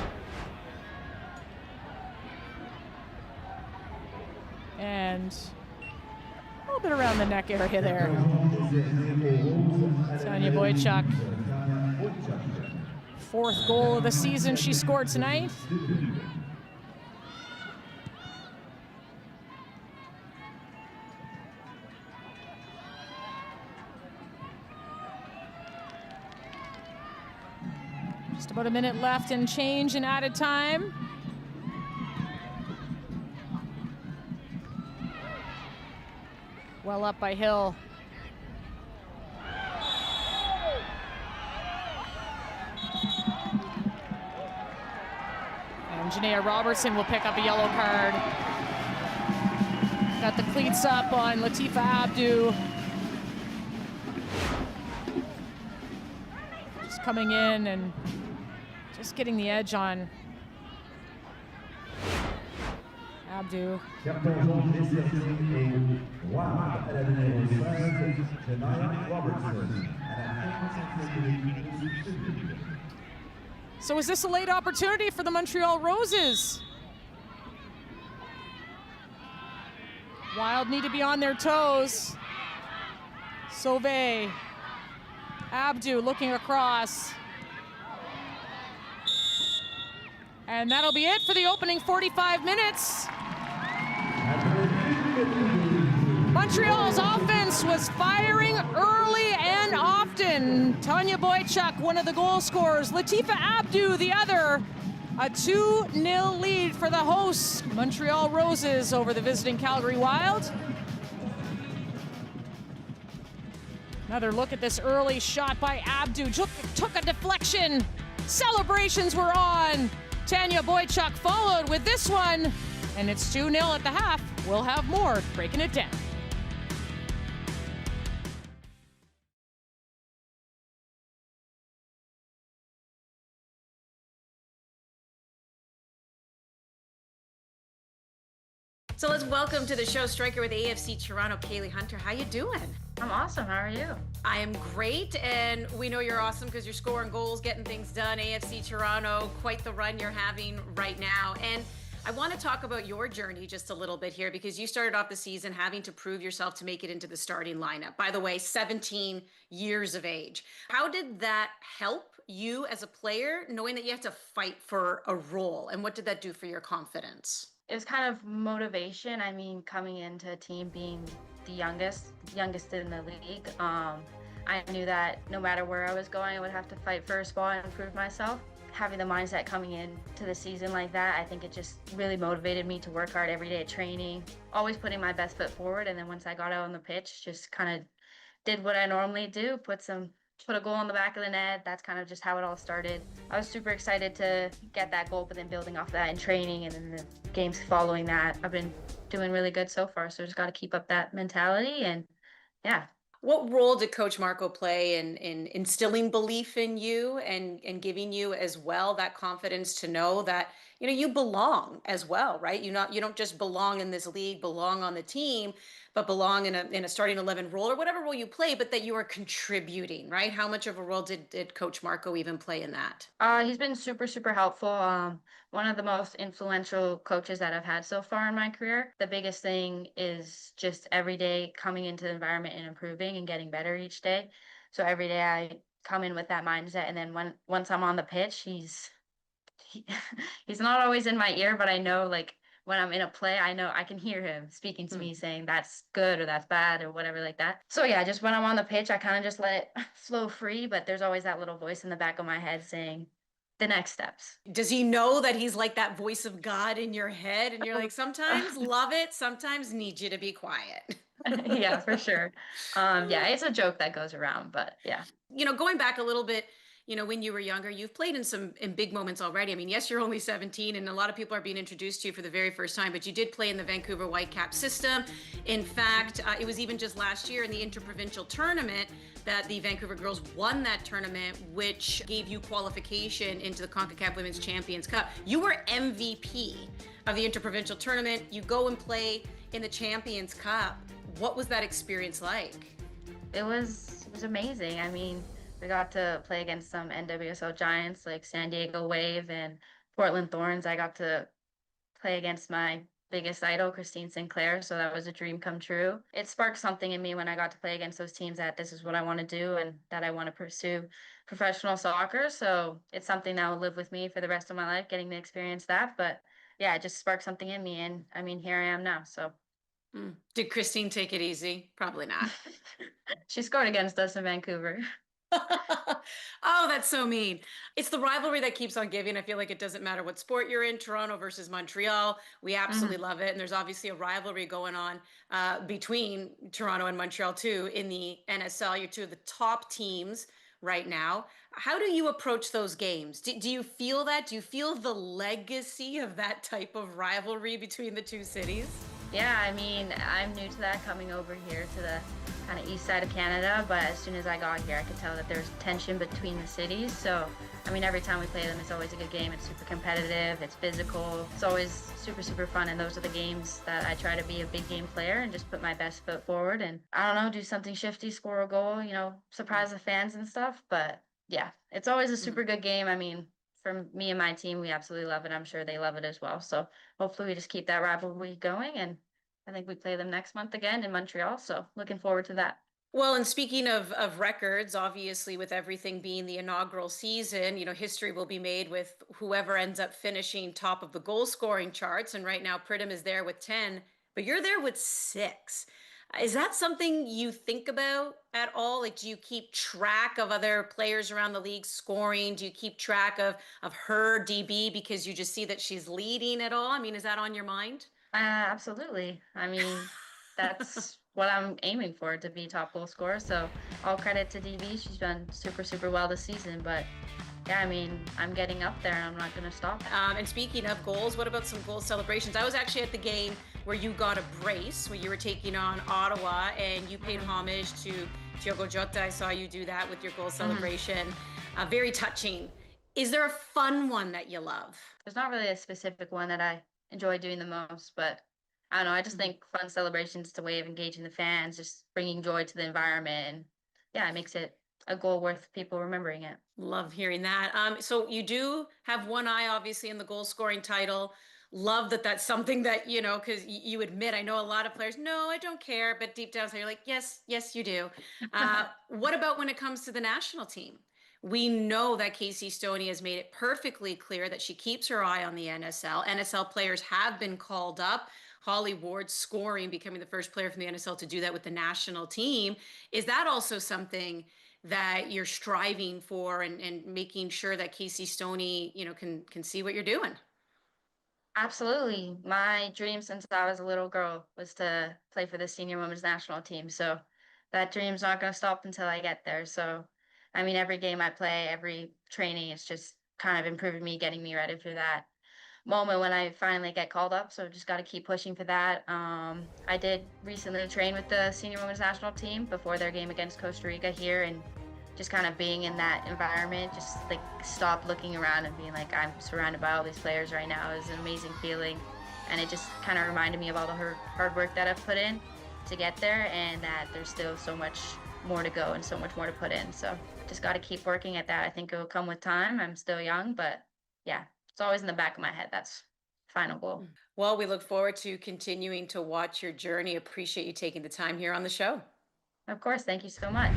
And a little bit around the neck area there. Tanya Boychuk. Fourth goal of the season she scored tonight. Just about a minute left and change in added time. Well up by Hill. And Janaea Robertson will pick up a yellow card. Got the cleats up on Latifa Abdu. Just coming in and just getting the edge on Abdu. So is this a late opportunity for the Montreal Roses? Wild need to be on their toes. Sauvé. Abdu looking across. And that'll be it for the opening 45 minutes. Montreal's offense was firing early and often. Tanya Boychuk, one of the goal scorers. Latifa Abdu, the other. A 2-0 lead for the hosts, Montreal Roses, over the visiting Calgary Wild. Another look at this early shot by Abdu. Took a deflection. Celebrations were on. Tanya Boychuk followed with this one. And it's 2-0 at the half. We'll have more breaking it down. So let's welcome to the show striker with AFC Toronto, Kaylee Hunter. How you doing? I'm awesome. How are you? I am great, and we know you're awesome because you're scoring goals, getting things done. AFC Toronto, quite the run you're having right now. And I want to talk about your journey just a little bit here because you started off the season having to prove yourself to make it into the starting lineup. By the way, 17 years of age. How did that help you as a player, knowing that you have to fight for a role? And what did that do for your confidence? It was kind of motivation. I mean, coming into a team being the youngest in the league, I knew that no matter where I was going, I would have to fight for a spot and prove myself. Having the mindset coming into the season like that, I think it just really motivated me to work hard every day at training, always putting my best foot forward. And then once I got out on the pitch, just kind of did what I normally do, put a goal on the back of the net. That's kind of just how it all started. I was super excited to get that goal, but then building off that in training and then the games following that, I've been doing really good so far. So just got to keep up that mentality and yeah. What role did Coach Marco play in instilling belief in you and giving you as well that confidence to know that, you know, you belong as well, right? You don't just belong in this league, belong on the team, but belong in a starting 11 role or whatever role you play, but that you are contributing, right? How much of a role did Coach Marco even play in that? He's been super, super helpful. One of the most influential coaches that I've had so far in my career. The biggest thing is just every day coming into the environment and improving and getting better each day. So every day I come in with that mindset, and then once I'm on the pitch, he's not always in my ear, but I know, like, when I'm in a play, I know I can hear him speaking to me saying that's good or that's bad or whatever like that. So yeah, just when I'm on the pitch, I kind of just let it flow free, but there's always that little voice in the back of my head saying the next steps. Does he know that he's like that voice of God in your head and you're like, sometimes love it, sometimes need you to be quiet? Yeah, for sure. Yeah, it's a joke that goes around, but yeah. You know, going back a little bit, you know, when you were younger, you've played in big moments already. I mean, yes, you're only 17 and a lot of people are being introduced to you for the very first time, but you did play in the Vancouver Whitecap system. In fact, it was even just last year in the interprovincial tournament that the Vancouver girls won that tournament, which gave you qualification into the CONCACAF Women's Champions Cup. You were MVP of the interprovincial tournament. You go and play in the Champions Cup. What was that experience like? It was amazing. I mean, we got to play against some NWSL giants like San Diego Wave and Portland Thorns. I got to play against my biggest idol, Christine Sinclair, so that was a dream come true. It sparked something in me when I got to play against those teams that this is what I want to do and that I want to pursue professional soccer. So it's something that will live with me for the rest of my life, getting to experience that. But yeah, it just sparked something in me, and I mean, here I am now. So. Did Christine take it easy? Probably not. She scored against us in Vancouver. Oh, that's so mean. It's the rivalry that keeps on giving. I feel like it doesn't matter what sport you're in, Toronto versus Montreal. We absolutely love it. And there's obviously a rivalry going on between Toronto and Montreal too in the NSL. You're two of the top teams right now. How do you approach those games? Do you feel that? Do you feel the legacy of that type of rivalry between the two cities? Yeah, I mean, I'm new to that, coming over here to the kind of east side of Canada, but as soon as I got here, I could tell that there's tension between the cities. So, I mean, every time we play them, it's always a good game. It's super competitive, it's physical, it's always super, super fun, and those are the games that I try to be a big game player and just put my best foot forward and, I don't know, do something shifty, score a goal, you know, surprise the fans and stuff. But yeah, it's always a super good game. I mean, for me and my team, we absolutely love it. I'm sure they love it as well. So hopefully we just keep that rivalry going, and I think we play them next month again in Montreal. So looking forward to that. Well, and speaking of records, obviously with everything being the inaugural season, you know, history will be made with whoever ends up finishing top of the goal scoring charts. And right now, Pritam is there with 10, but you're there with 6. Is that something you think about at all? Like, do you keep track of other players around the league scoring? Do you keep track of her DB because you just see that she's leading at all? I mean, is that on your mind? Absolutely. I mean, that's what I'm aiming for, to be top goal scorer. So all credit to DB. She's done super, super well this season. But yeah, I mean, I'm getting up there and I'm not going to stop. And speaking of goals, what about some goal celebrations? I was actually at the game where you got a brace, where you were taking on Ottawa, and you paid homage to Diogo Jota. I saw you do that with your goal celebration. Very touching. Is there a fun one that you love? There's not really a specific one that I enjoy doing the most, but I don't know. I just think fun celebrations is a way of engaging the fans, just bringing joy to the environment. And yeah, it makes it a goal worth people remembering it. Love hearing that. So you do have one eye, obviously, in the goal scoring title. Love that that's something that, you know, because you admit, I know a lot of players, no, I don't care. But deep down, so you're like, yes, yes, you do. What about when it comes to the national team? We know that Casey Stoney has made it perfectly clear that she keeps her eye on the NSL. NSL players have been called up. Holly Ward scoring, becoming the first player from the NSL to do that with the national team. Is that also something that you're striving for, and making sure that Casey Stoney, you know, can see what you're doing? Absolutely. My dream since I was a little girl was to play for the senior women's national team. So that dream's not going to stop until I get there. So, I mean, every game I play, every training, it's just kind of improving me, getting me ready for that moment when I finally get called up. So just got to keep pushing for that. I did recently train with the senior women's national team before their game against Costa Rica here, and just kind of being in that environment, just like stop looking around and being like, I'm surrounded by all these players right now is an amazing feeling. And it just kind of reminded me of all the hard work that I've put in to get there, and that there's still so much more to go and so much more to put in. So just got to keep working at that. I think it will come with time. I'm still young, but yeah, it's always in the back of my head. That's final goal. Well, we look forward to continuing to watch your journey. Appreciate you taking the time here on the show. Of course. Thank you so much.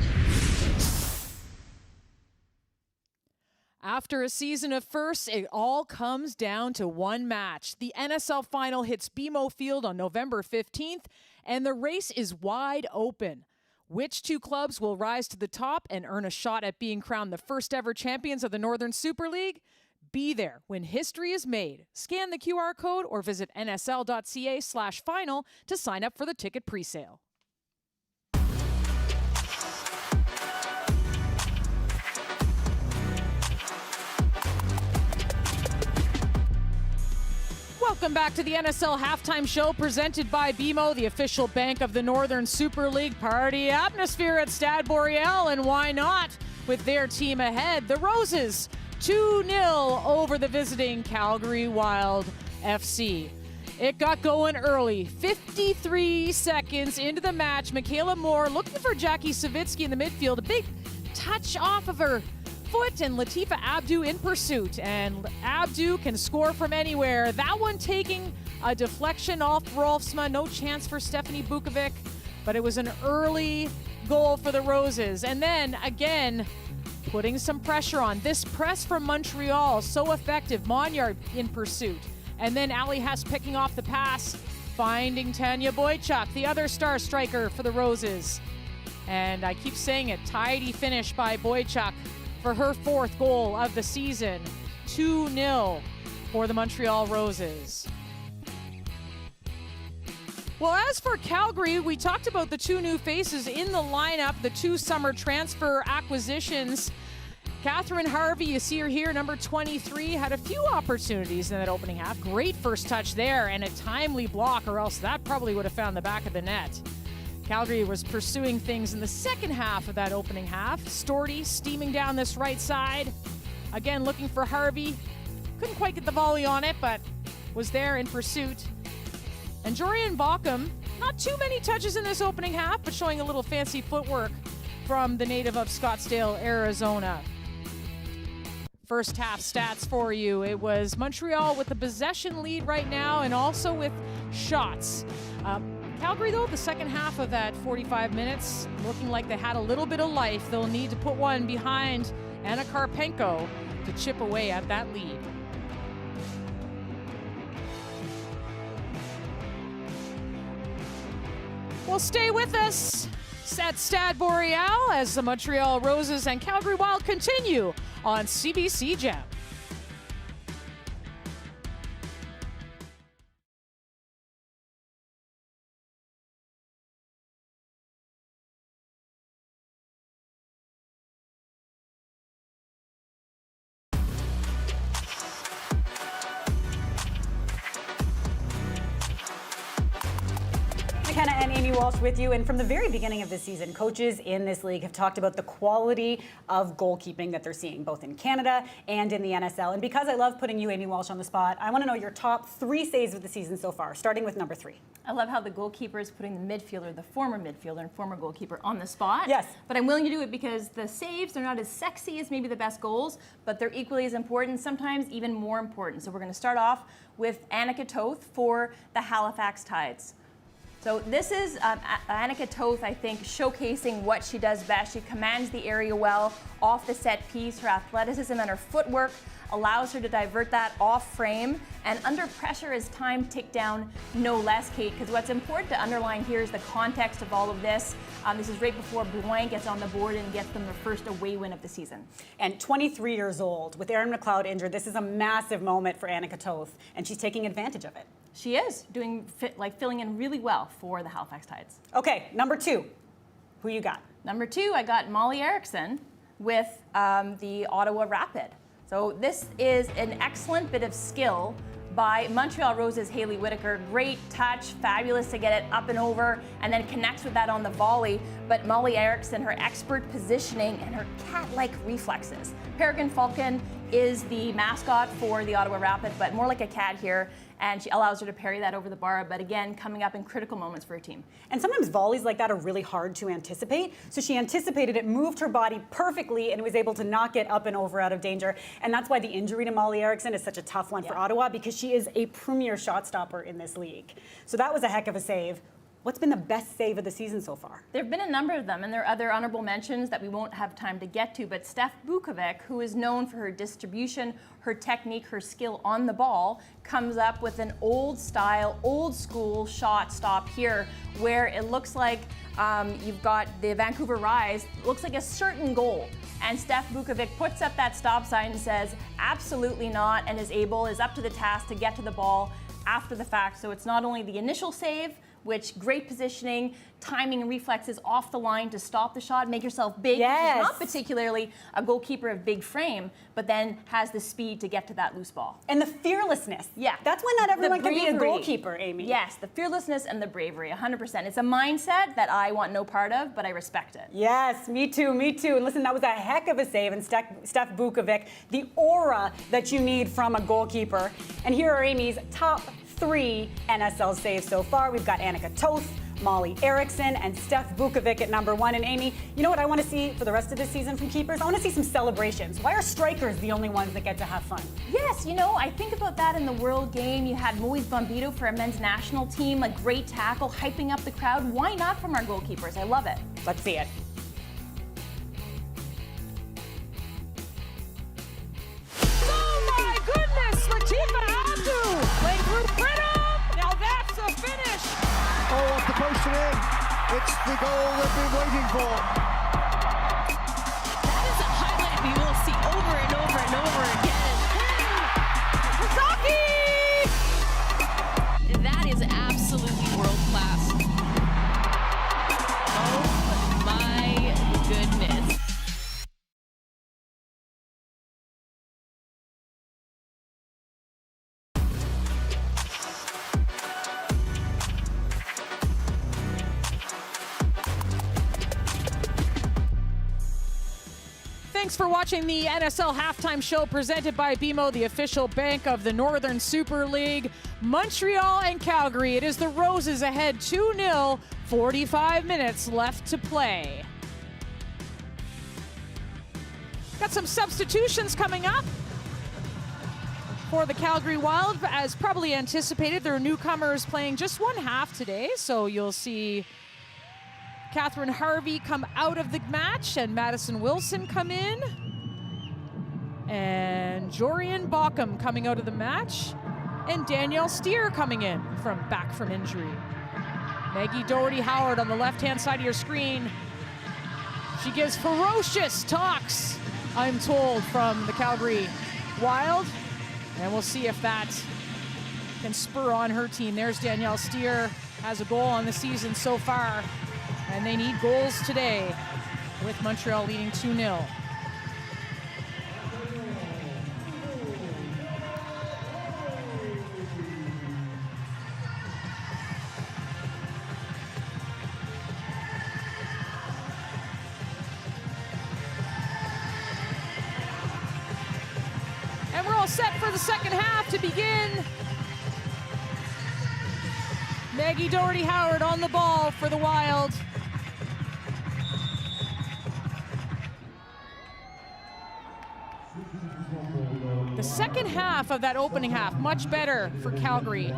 After a season of firsts, it all comes down to one match. The NSL final hits BMO Field on November 15th, and the race is wide open. Which two clubs will rise to the top and earn a shot at being crowned the first ever champions of the Northern Super League? Be there when history is made. Scan the QR code or visit nsl.ca/final to sign up for the ticket presale. Welcome back to the NSL Halftime Show presented by BMO, the official bank of the Northern Super League. Party atmosphere at Stade Boreal, and why not with their team ahead? The Roses 2-0 over the visiting Calgary Wild FC. It got going early. 53 seconds into the match, Michaela Moore looking for Jackie Savitsky in the midfield. A big touch off of her foot, and Latifa Abdu in pursuit. And Abdu can score from anywhere. That one taking a deflection off Rolfsma. No chance for Stephanie Bukovic, but it was an early goal for the Roses. And then again, putting some pressure on. This press from Montreal, so effective. Monyard in pursuit. And then Ali Hess picking off the pass, finding Tanya Boychuk, the other star striker for the Roses. And I keep saying it, tidy finish by Boychuk for her fourth goal of the season. 2-0 for the Montreal Roses. Well, as for Calgary, we talked about the two new faces in the lineup, the two summer transfer acquisitions. Catherine Harvey, you see her here, number 23, had a few opportunities in that opening half. Great first touch there and a timely block, or else that probably would have found the back of the net. Calgary was pursuing things in the second half of that opening half. Storty steaming down this right side. Again, looking for Harvey. Couldn't quite get the volley on it, but was there in pursuit. And Jorian Baucom, not too many touches in this opening half, but showing a little fancy footwork from the native of Scottsdale, Arizona. First half stats for you. It was Montreal with the possession lead right now, and also with shots. Calgary, though, the second half of that 45 minutes, looking like they had a little bit of life. They'll need to put one behind Anna Karpenko to chip away at that lead. Well, stay with us at Stade Boreal as the Montreal Roses and Calgary Wild continue on CBC Gem. McKenna and Amy Walsh with you. And from the very beginning of the season, coaches in this league have talked about the quality of goalkeeping that they're seeing, both in Canada and in the NSL. And because I love putting you, Amy Walsh, on the spot, I want to know your top 3 saves of the season so far, starting with number 3. I love how the goalkeeper is putting the midfielder, the former midfielder and former goalkeeper, on the spot. Yes. But I'm willing to do it because the saves, they're not as sexy as maybe the best goals, but they're equally as important, sometimes even more important. So we're going to start off with Annika Toth for the Halifax Tides. So this is Annika Toth, I think, showcasing what she does best. She commands the area well off the set piece. Her athleticism and her footwork allows her to divert that off frame. And under pressure as time ticked down, no less, Kate, because what's important to underline here is the context of all of this. This is right before Boulogne gets on the board and gets them their first away win of the season. And 23 years old, with Erin McLeod injured, this is a massive moment for Annika Toth, and she's taking advantage of it. She is doing filling in really well for the Halifax Tides. Okay, number 2. Who you got? Number 2, I got Molly Erickson with the Ottawa Rapid. So this is an excellent bit of skill by Montreal Rose's Hayley Whitaker. Great touch, fabulous to get it up and over, and then connects with that on the volley. But Molly Erickson, her expert positioning and her cat-like reflexes. Peregrine Falcon is the mascot for the Ottawa Rapid, but more like a cat here, and she allows her to parry that over the bar, but again, coming up in critical moments for her team. And sometimes volleys like that are really hard to anticipate. So she anticipated it, moved her body perfectly, and was able to knock it up and over out of danger. And that's why the injury to Molly Erickson is such a tough one for Ottawa, because she is a premier shot stopper in this league. So that was a heck of a save. What's been the best save of the season so far? There have been a number of them, and there are other honorable mentions that we won't have time to get to, but Steph Bukovic, who is known for her distribution, her technique, her skill on the ball, comes up with an old style, old school shot stop here, where it looks like you've got the Vancouver Rise, looks like a certain goal. And Steph Bukovic puts up that stop sign and says, absolutely not, and is up to the task to get to the ball after the fact. So it's not only the initial save, which great positioning, timing and reflexes off the line to stop the shot, make yourself big. Yes. She's not particularly a goalkeeper of big frame, but then has the speed to get to that loose ball. And the fearlessness. Yeah. That's when not everyone can be a goalkeeper, Amy. Yes, the fearlessness and the bravery, 100%. It's a mindset that I want no part of, but I respect it. Yes, me too, me too. And listen, that was a heck of a save. And Steph Bukovic, the aura that you need from a goalkeeper. And here are Amy's top 3 NSL saves so far. We've got Annika Toth, Molly Erickson, and Steph Bukovic at number 1. And Amy, you know what I want to see for the rest of this season from keepers? I want to see some celebrations. Why are strikers the only ones that get to have fun? Yes, I think about that in the World Game. You had Moise Bombito for our men's national team, a great tackle, hyping up the crowd. Why not from our goalkeepers? I love it. Let's see it. Playing through Brenham. Now that's a finish. Oh, off the post and in. It's the goal they've been waiting for. That is a highlight we will see over and over and over again. That is absolutely world class. Oh my goodness. Thanks for watching the NSL Halftime Show presented by BMO, the official bank of the Northern Super League. Montreal and Calgary. It is the Roses ahead 2-0, 45 minutes left to play. Got some substitutions coming up for the Calgary Wild. As probably anticipated, there are newcomers playing just one half today, so you'll see Catherine Harvey come out of the match and Madison Wilson come in. And Jorian Bauckham coming out of the match. And Danielle Steer coming in back from injury. Maggie Doherty-Howard on the left-hand side of your screen. She gives ferocious talks, I'm told, from the Calgary Wild. And we'll see if that can spur on her team. There's Danielle Steer, has a goal on the season so far. And they need goals today with Montreal leading 2-0. all set for the second half to begin. Maggie Doherty-Howard on the ball for the Wild. The second half of that opening half, much better for Calgary.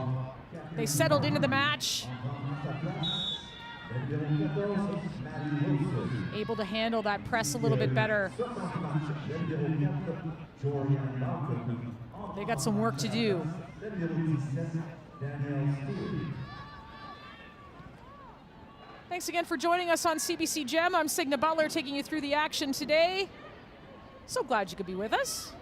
They settled into the match. Able to handle that press a little bit better. They got some work to do. Thanks again for joining us on CBC Gem. I'm Signa Butler taking you through the action today. So glad you could be with us.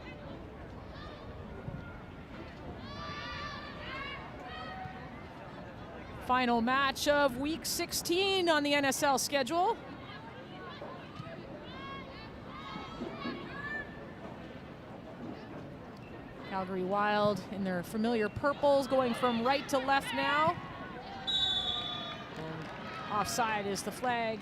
Final match of week 16 on the NSL schedule. Calgary Wild in their familiar purples, going from right to left now. And offside is the flag.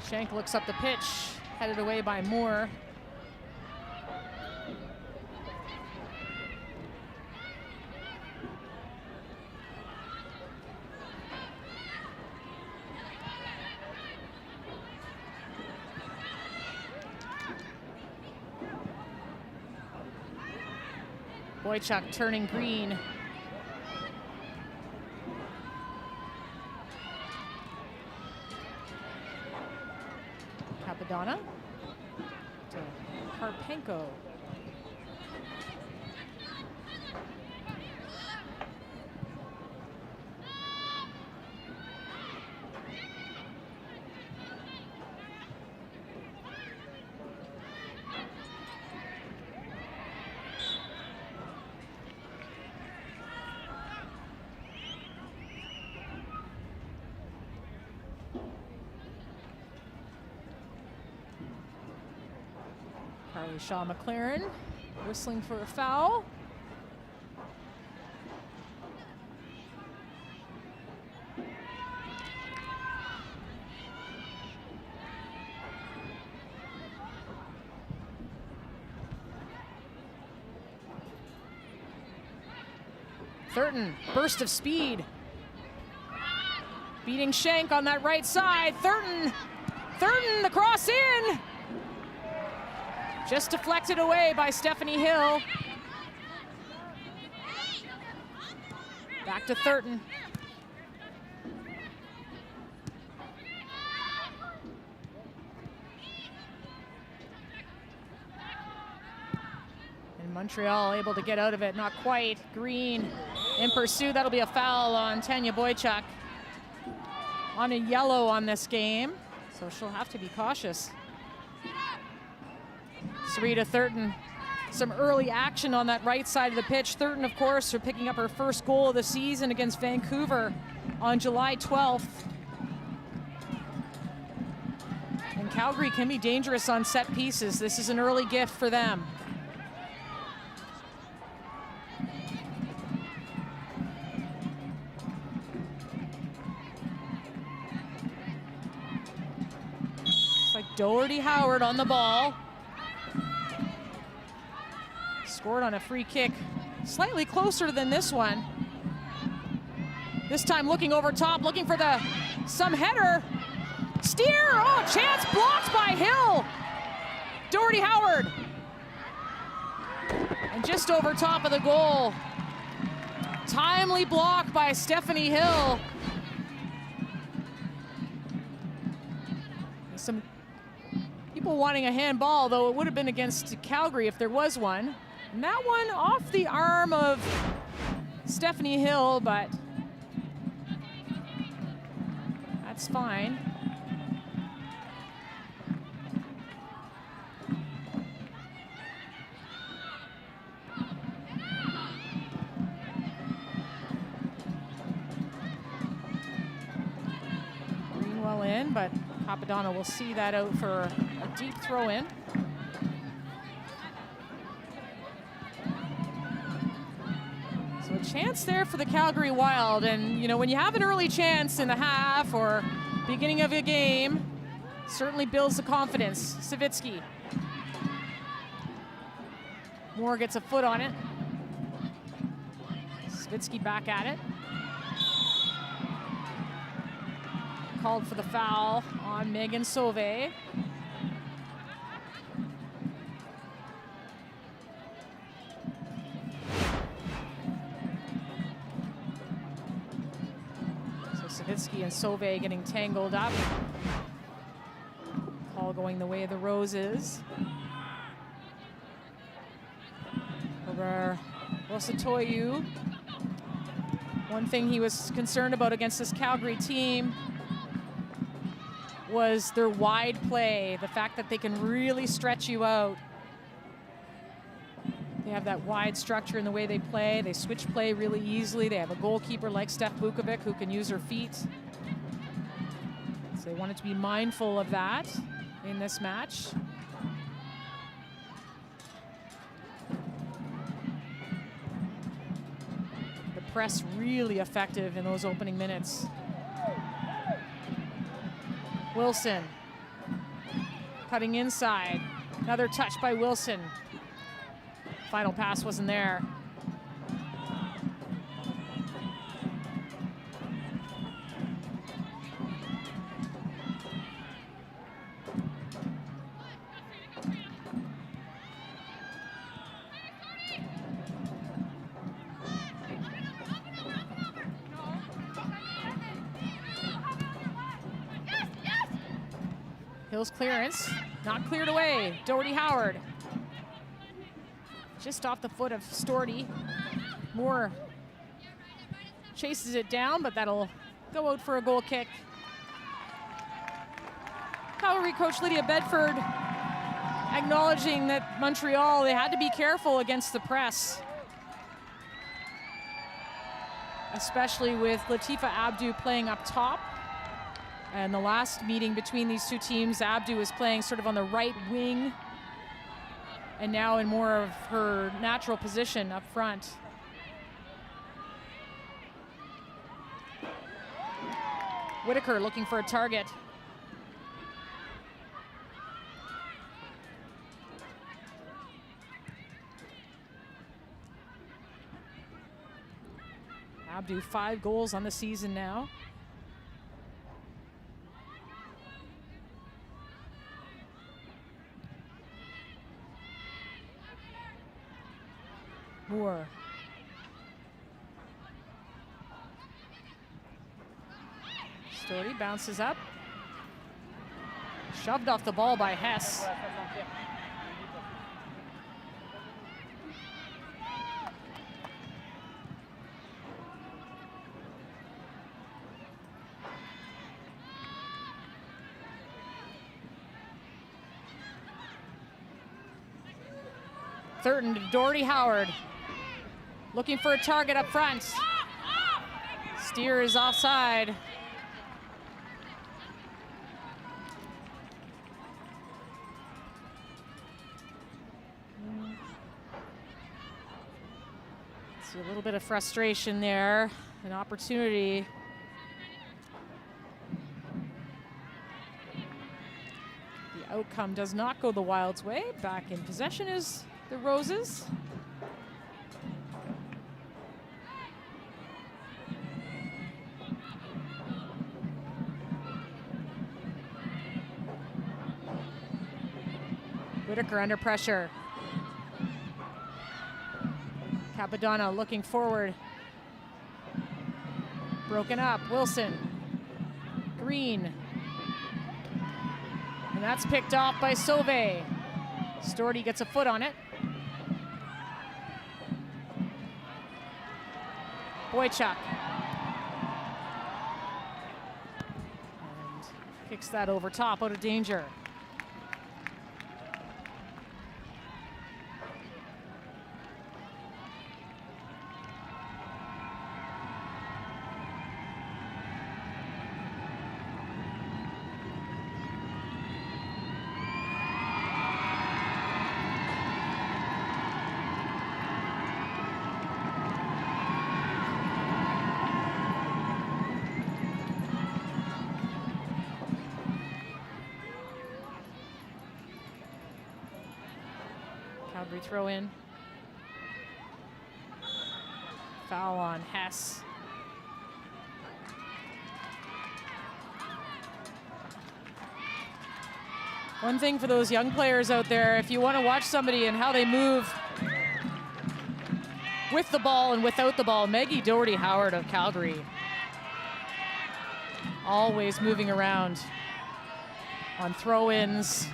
Shank looks up the pitch, headed away by Moore. Boychuk turning green. Capadonna to Karpenko. Carly Shaw McLaren whistling for a foul. Thurton, burst of speed. Beating Shank on that right side. Thurton, the cross in. Just deflected away by Stephanie Hill. Back to Thurton. And Montreal able to get out of it, not quite. Green in pursuit, that'll be a foul on Tanya Boychuk. On a yellow on this game, so she'll have to be cautious. Sarita Thurton, some early action on that right side of the pitch. Thurton, of course, for picking up her first goal of the season against Vancouver on July 12th. And Calgary can be dangerous on set pieces. This is an early gift for them. It's like Doherty-Howard on the ball. Scored on a free kick, slightly closer than this one. This time looking over top, looking for some header. Steer, oh, chance blocked by Hill. Doherty-Howard. And just over top of the goal. Timely block by Stephanie Hill. Some people wanting a handball, though it would have been against Calgary if there was one. And that one off the arm of Stephanie Hill, but that's fine. but Capadonna will see that out for a deep throw in. So a chance there for the Calgary Wild, and you know, when you have an early chance in the half or beginning of a game, certainly builds the confidence. Savitsky. Moore gets a foot on it. Savitsky back at it. Called for the foul on Megan Sauvé. So Savitsky and Sauvé getting tangled up. Call going the way of the Roses. Over Rosatoyu. One thing he was concerned about against this Calgary team was their wide play, the fact that they can really stretch you out. They have that wide structure in the way they play. They switch play really easily. They have a goalkeeper like Steph Vukovic who can use her feet. So they wanted to be mindful of that in this match. The press really effective in those opening minutes. Wilson cutting inside. Another touch by Wilson. Final pass wasn't there. Hill's clearance, not cleared away. Doherty Howard. Just off the foot of Storty. Moore chases it down, but that'll go out for a goal kick. Calgary coach Lydia Bedford acknowledging that Montreal, they had to be careful against the press. Especially with Latifa Abdu playing up top. And the last meeting between these two teams, Abdu was playing sort of on the right wing and now in more of her natural position up front. Whitaker looking for a target. Abdu 5 goals on the season now. Moore. Storty bounces up. Shoved off the ball by Hess. Third to Doherty Howard. Looking for a target up front. Steer is offside. See a little bit of frustration there, an opportunity. The outcome does not go the Wild's way. Back in possession is the Roses. Whitaker under pressure. Capadonna looking forward. Broken up. Wilson. Green. And that's picked off by Sauvé. Storty gets a foot on it. Boychuk. And kicks that over top, out of danger. Calgary throw in. Foul on Hess. One thing for those young players out there, if you want to watch somebody and how they move with the ball and without the ball, Maggie Doherty-Howard of Calgary. Always moving around on throw-ins.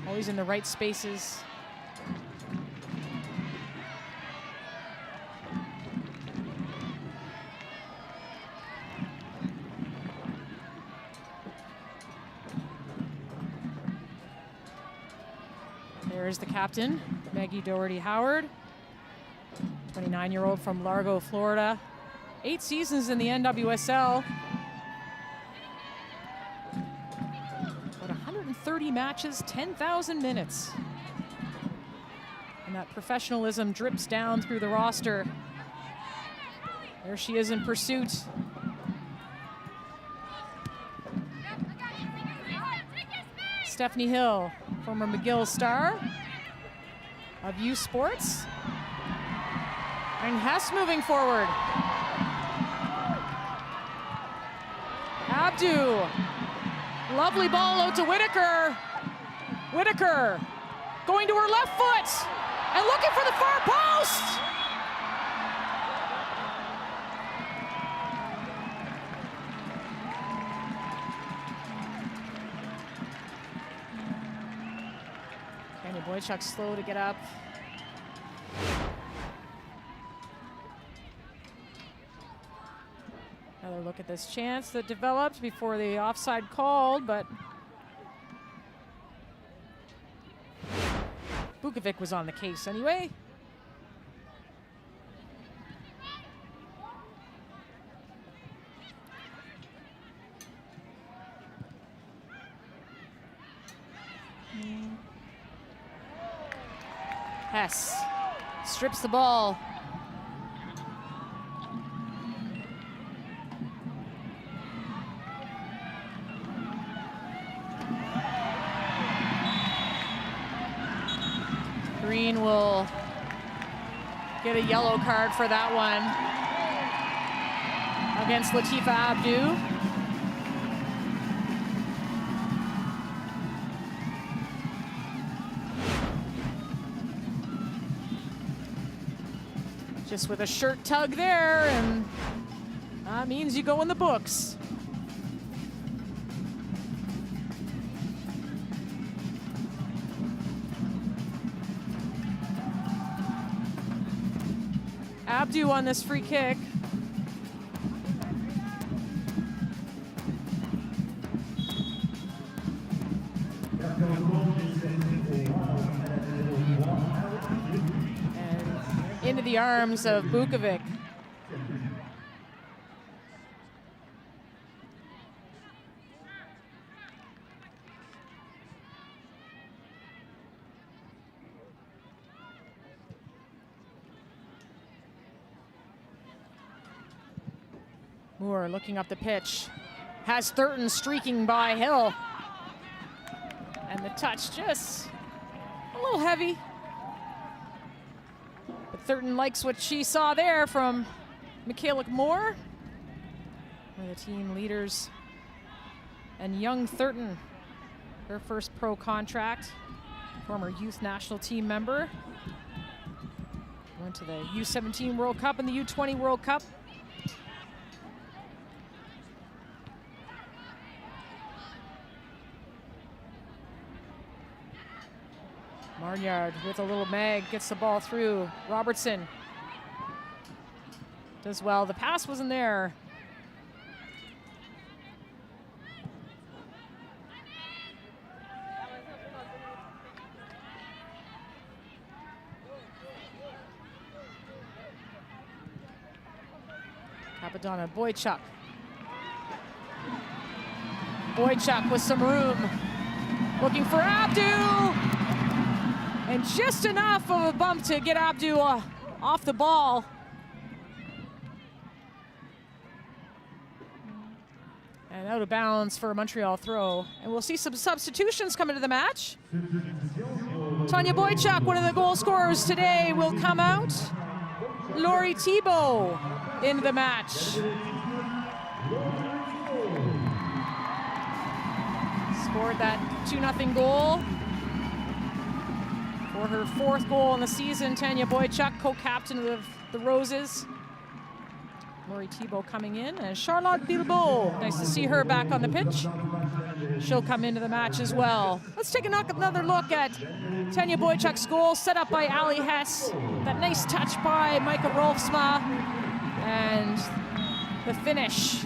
Always in the right spaces. There's the captain, Maggie Doherty-Howard, 29-year-old from Largo, Florida. 8 seasons in the NWSL. About 130 matches, 10,000 minutes. And that professionalism drips down through the roster. There she is in pursuit. Stephanie Hill, former McGill star of U Sports. And Hess moving forward. Abdu. Lovely ball out to Whitaker. Whitaker going to her left foot and looking for the far post. Kenny Boychuk slow to get up. Another look at this chance that developed before the offside called, but Bukovic was on the case anyway. Hess strips the ball. Green will get a yellow card for that one against Latifa Abdu. Just with a shirt tug there, and that means you go in the books. Abdu on this free kick. And into the arms of Bukovic. Moore looking up the pitch. Has Thurton streaking by Hill. And the touch just a little heavy. But Thurton likes what she saw there from Michaela Moore. One of the team leaders. And young Thurton, her first pro contract. Former youth national team member. Went to the U17 World Cup and the U20 World Cup. Marnyard with a little mag, gets the ball through. Robertson does well. The pass wasn't there. Capadonna, Boychuk. Boychuk with some room. Looking for Abdu. And just enough of a bump to get Abdu off the ball. And out of bounds for a Montreal throw. And we'll see some substitutions come into the match. Tanya Boychuk, one of the goal scorers today, will come out. Laurie Thibault into the match. Scored that 2-0 goal. For her 4th goal in the season, Tanya Boychuk, co-captain of the Roses. Laurie Thibault coming in, and Charlotte Bilbao. Nice to see her back on the pitch. She'll come into the match as well. Let's take another look at Tanya Boychuk's goal, set up by Ali Hess. That nice touch by Micah Rolfsma, and the finish.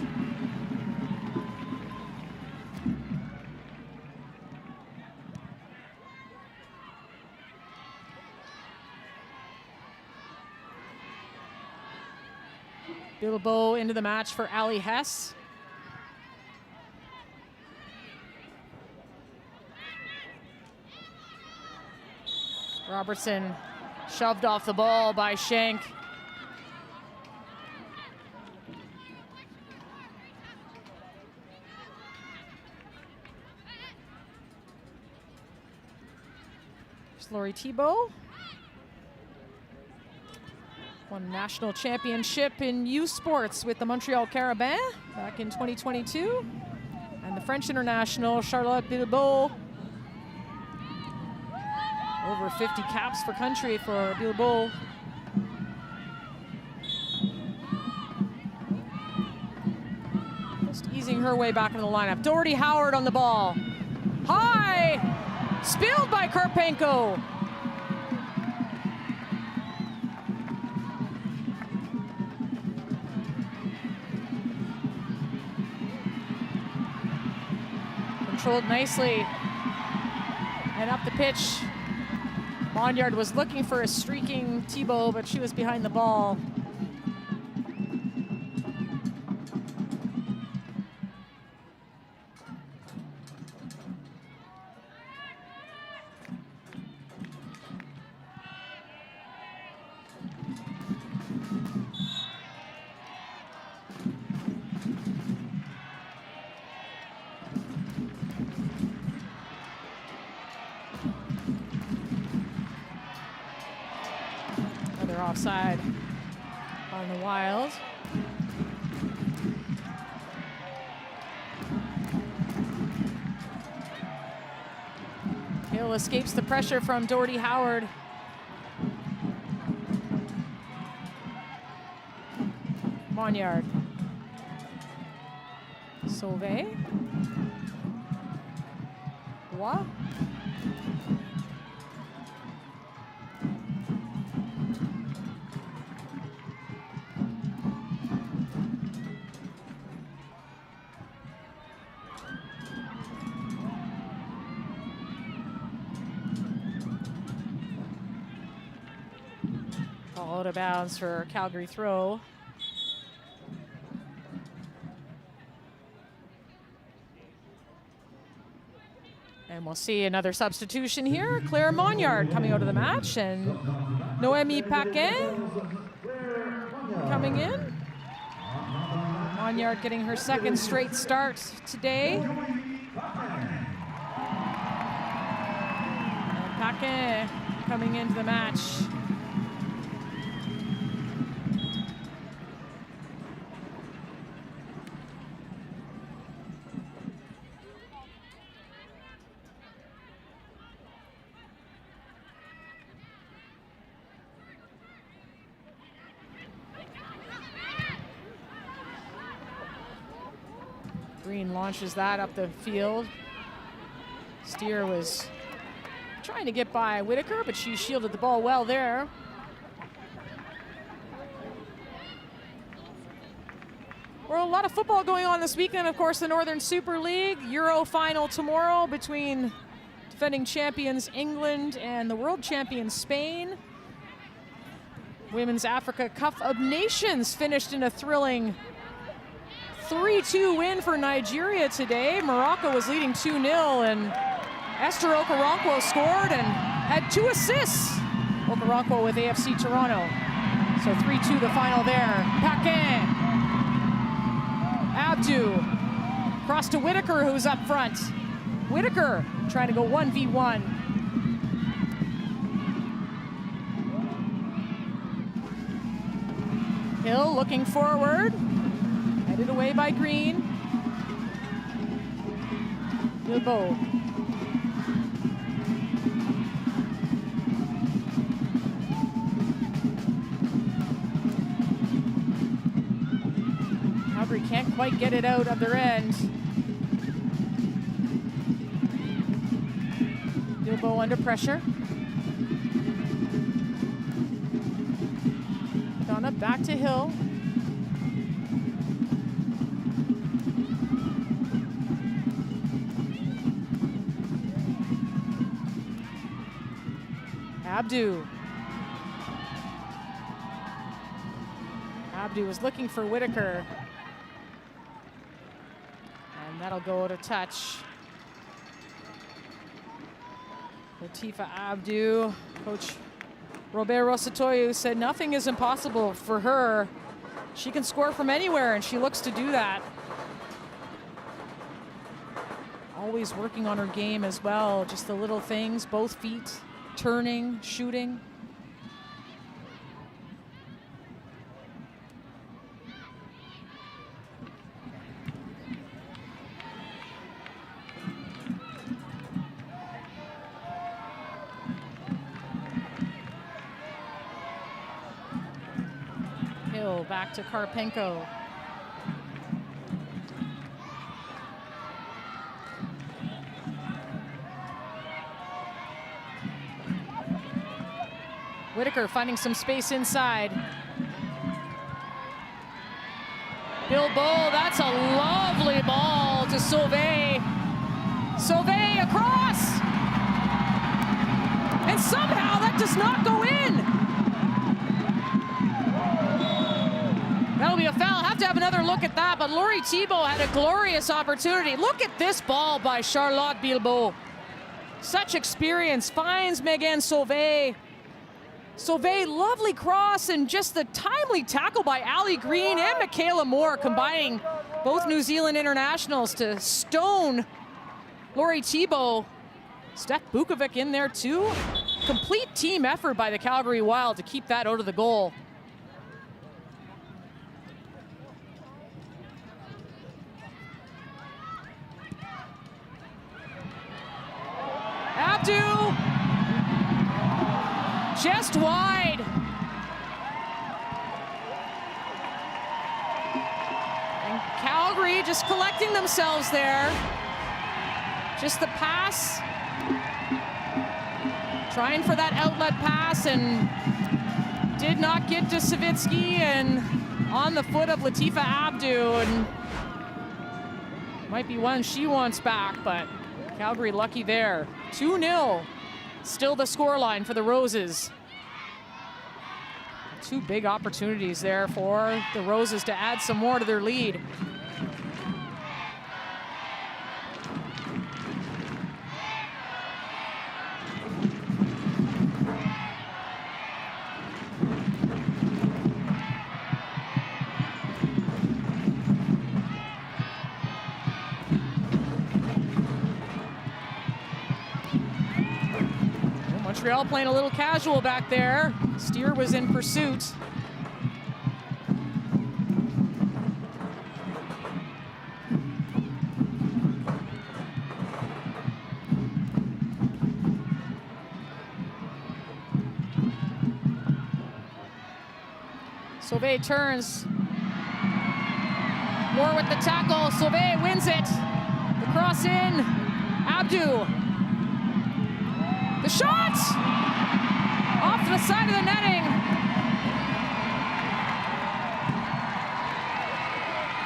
Bilbao into the match for Ali Hess. Robertson shoved off the ball by Schenk. There's Laurie Thibault. Won national championship in youth sports with the Montreal Carabins back in 2022. And the French international, Charlotte Bilbao. Over 50 caps for country for Bilbao. Just easing her way back into the lineup. Doherty Howard on the ball. High! Spilled by Karpenko. Controlled nicely. And up the pitch. Monyard was looking for a streaking Thibault, but she was behind the ball. Offside on the Wild. Hill escapes the pressure from Doherty Howard. Monyard. Sauvé. Bois. Out of bounds for Calgary throw. And we'll see another substitution here. Claire Monyard coming out of the match, and Noémie Paquin coming in. Monyard getting her 2nd straight start today. And Paquin coming into the match. Green launches that up the field. Steer was trying to get by Whitaker, but she shielded the ball well there. Well, a lot of football going on this weekend. Of course, the Northern Super League Euro final tomorrow between defending champions England and the world champion Spain. Women's Africa Cup of Nations finished in a thrilling 3-2 win for Nigeria today. Morocco was leading 2-0, and Esther Okoronkwo scored and had 2 assists. Okoronkwo with AFC Toronto. So 3-2 the final there. Paquin. Abdu. Cross to Whitaker, who's up front. Whitaker trying to go 1v1. Hill looking forward. Headed away by Green. Bilbao. Calgary can't quite get it out of their end. Bilbao under pressure. Donna back to Hill. Abdu. Abdu was looking for Whitaker. And that'll go to touch. Latifa Abdu. Coach Robert Rosatoyu said nothing is impossible for her. She can score from anywhere, and she looks to do that. Always working on her game as well. Just the little things, both feet, turning, shooting. Hill back to Karpenko. Whitaker finding some space inside. Bilbao, that's a lovely ball to Sauvé. Sauvé across! And somehow that does not go in. That'll be a foul. Have to have another look at that, but Laurie Thibault had a glorious opportunity. Look at this ball by Charlotte Bilbao. Such experience, finds Megan Sauvé. Sauvé, lovely cross, and just the timely tackle by Ali Green and Michaela Moore, combining both New Zealand internationals to stone Laurie Thibault. Steph Bukovic in there too. Complete team effort by the Calgary Wild to keep that out of the goal. Abdu, just wide. And Calgary just collecting themselves there. Just the pass. Trying for that outlet pass and did not get to Savitsky, and on the foot of Latifa Abdu, and might be one she wants back, but Calgary lucky there. 2-0, still the scoreline for the Roses. Two big opportunities there for the Roses to add some more to their lead. Montreal playing a little casual back there. Steer was in pursuit. Sauvé turns. Moore with the tackle. Sauvé wins it. The cross in. Abdu. The shot! Off to the side of the netting.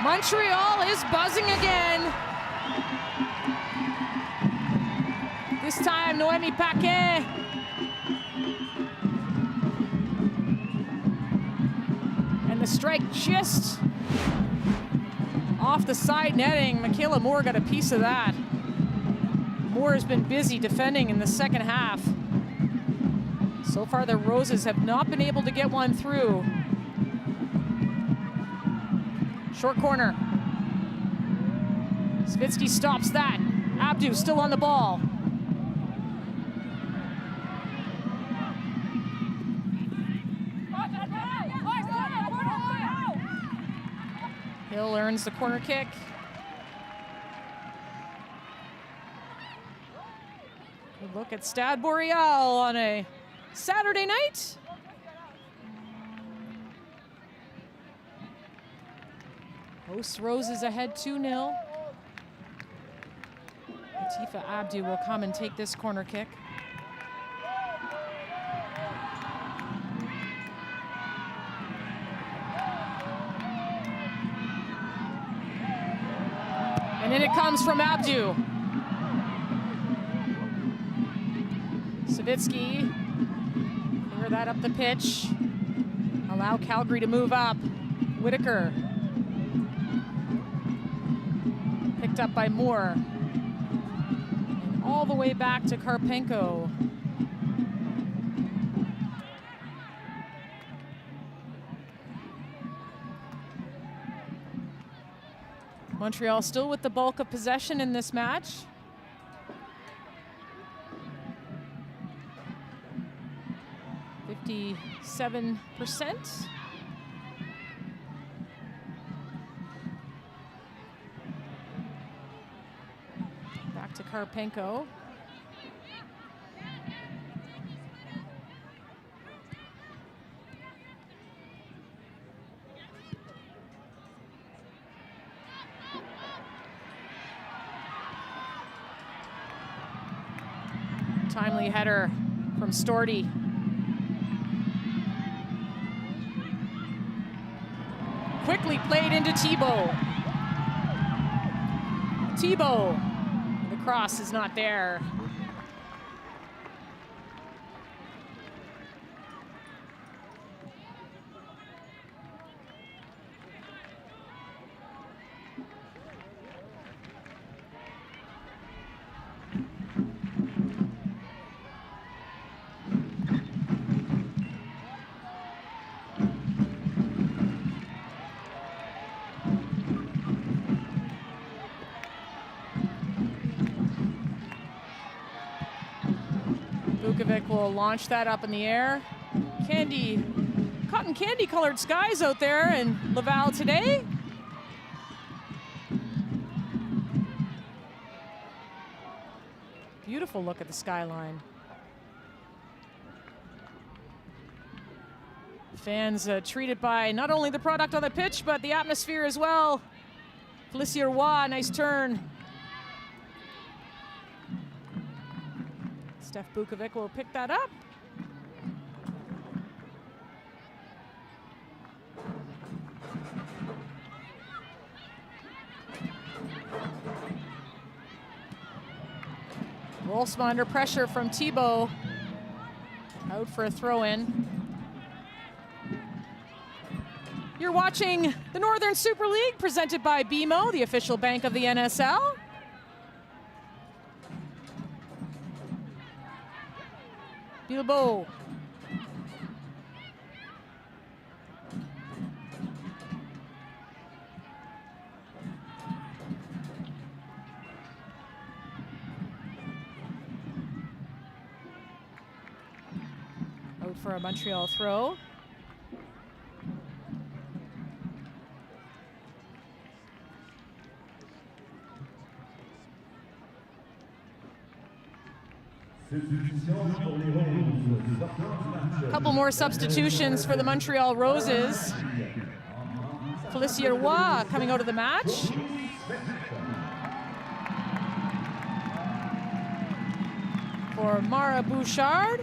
Montreal is buzzing again. This time, Noemi Paquet. And the strike just off the side netting. Michaela Moore got a piece of that. Moore has been busy defending in the second half. So far, the Roses have not been able to get one through. Short corner. Savitsky stops that. Abdu still on the ball. Hill earns the corner kick. Good look at Stade Boreal on a Saturday night. Hosts Roses ahead 2-0. Latifa Abdu will come and take this corner kick. And in it comes from Abdu. Savitsky, clear that up the pitch. Allow Calgary to move up. Whitaker. Picked up by Moore. And all the way back to Karpenko. Montreal still with the bulk of possession in this match. %57%. Back to Karpenko. Timely header from Storty. Quickly played into Thibault. Thibault, the cross is not there. Vukovic will launch that up in the air. Cotton candy colored skies out there in Laval today. Beautiful look at the skyline. Fans treated by not only the product on the pitch, but the atmosphere as well. Felicia Roy, nice turn. Steph Vukovic will pick that up. Wolfsma under pressure from Thibault. Out for a throw-in. You're watching the Northern Super League presented by BMO, the official bank of the NSL. Bilbao. Out for a Montreal throw. A couple more substitutions for the Montreal Roses. Felicia Roy coming out of the match. For Mara Bouchard,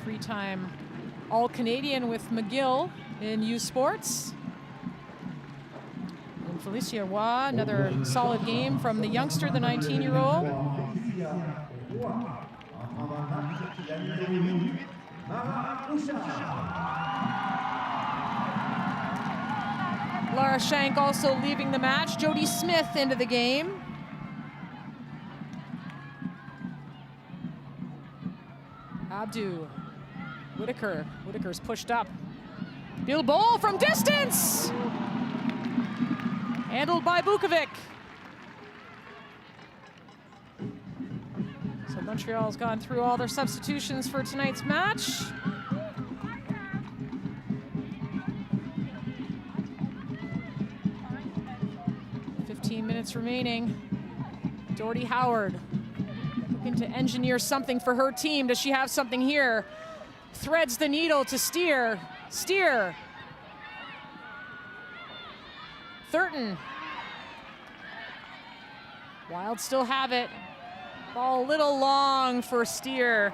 three-time All-Canadian with McGill in U Sports. And Felicia Roy, another solid game from the youngster, the 19-year-old. Lara Shank also leaving the match. Jody Smith into the game. Abdu. Whitaker. Whitaker's pushed up. Bilbao from distance! Handled by Vukovic. Montreal's gone through all their substitutions for tonight's match. Minutes remaining. Doherty Howard looking to engineer something for her team. Does she have something here? Threads the needle to Steer. Steer. Thurton. Wild still have it. Ball a little long for Steer.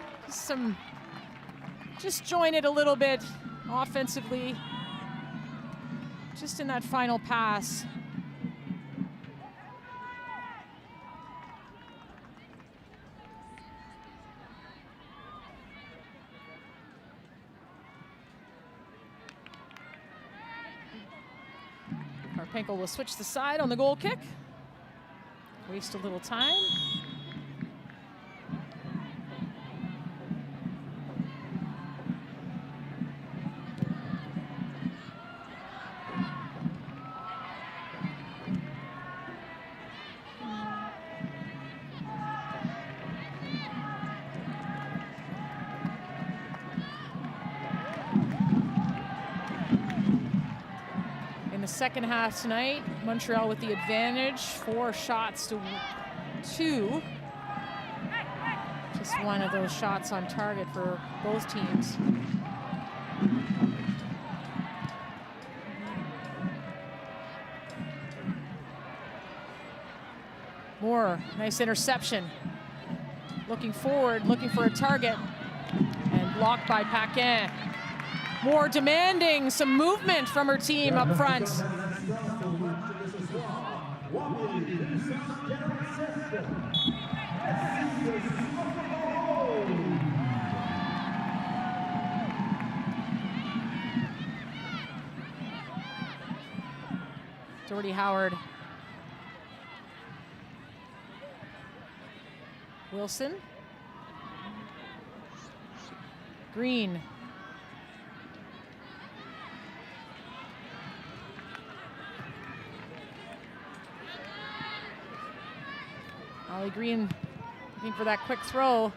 Just jointed a little bit offensively. Just in that final pass. Karpenko will switch the side on the goal kick. Waste a little time. Second half tonight, Montreal with the advantage, 4 shots to 2. Just one of those shots on target for both teams. Moore, nice interception. Looking forward, looking for a target, and blocked by Paquin. Moore demanding some movement from her team up front. Doherty Howard. Wilson. Green. Ollie Green looking for that quick throw.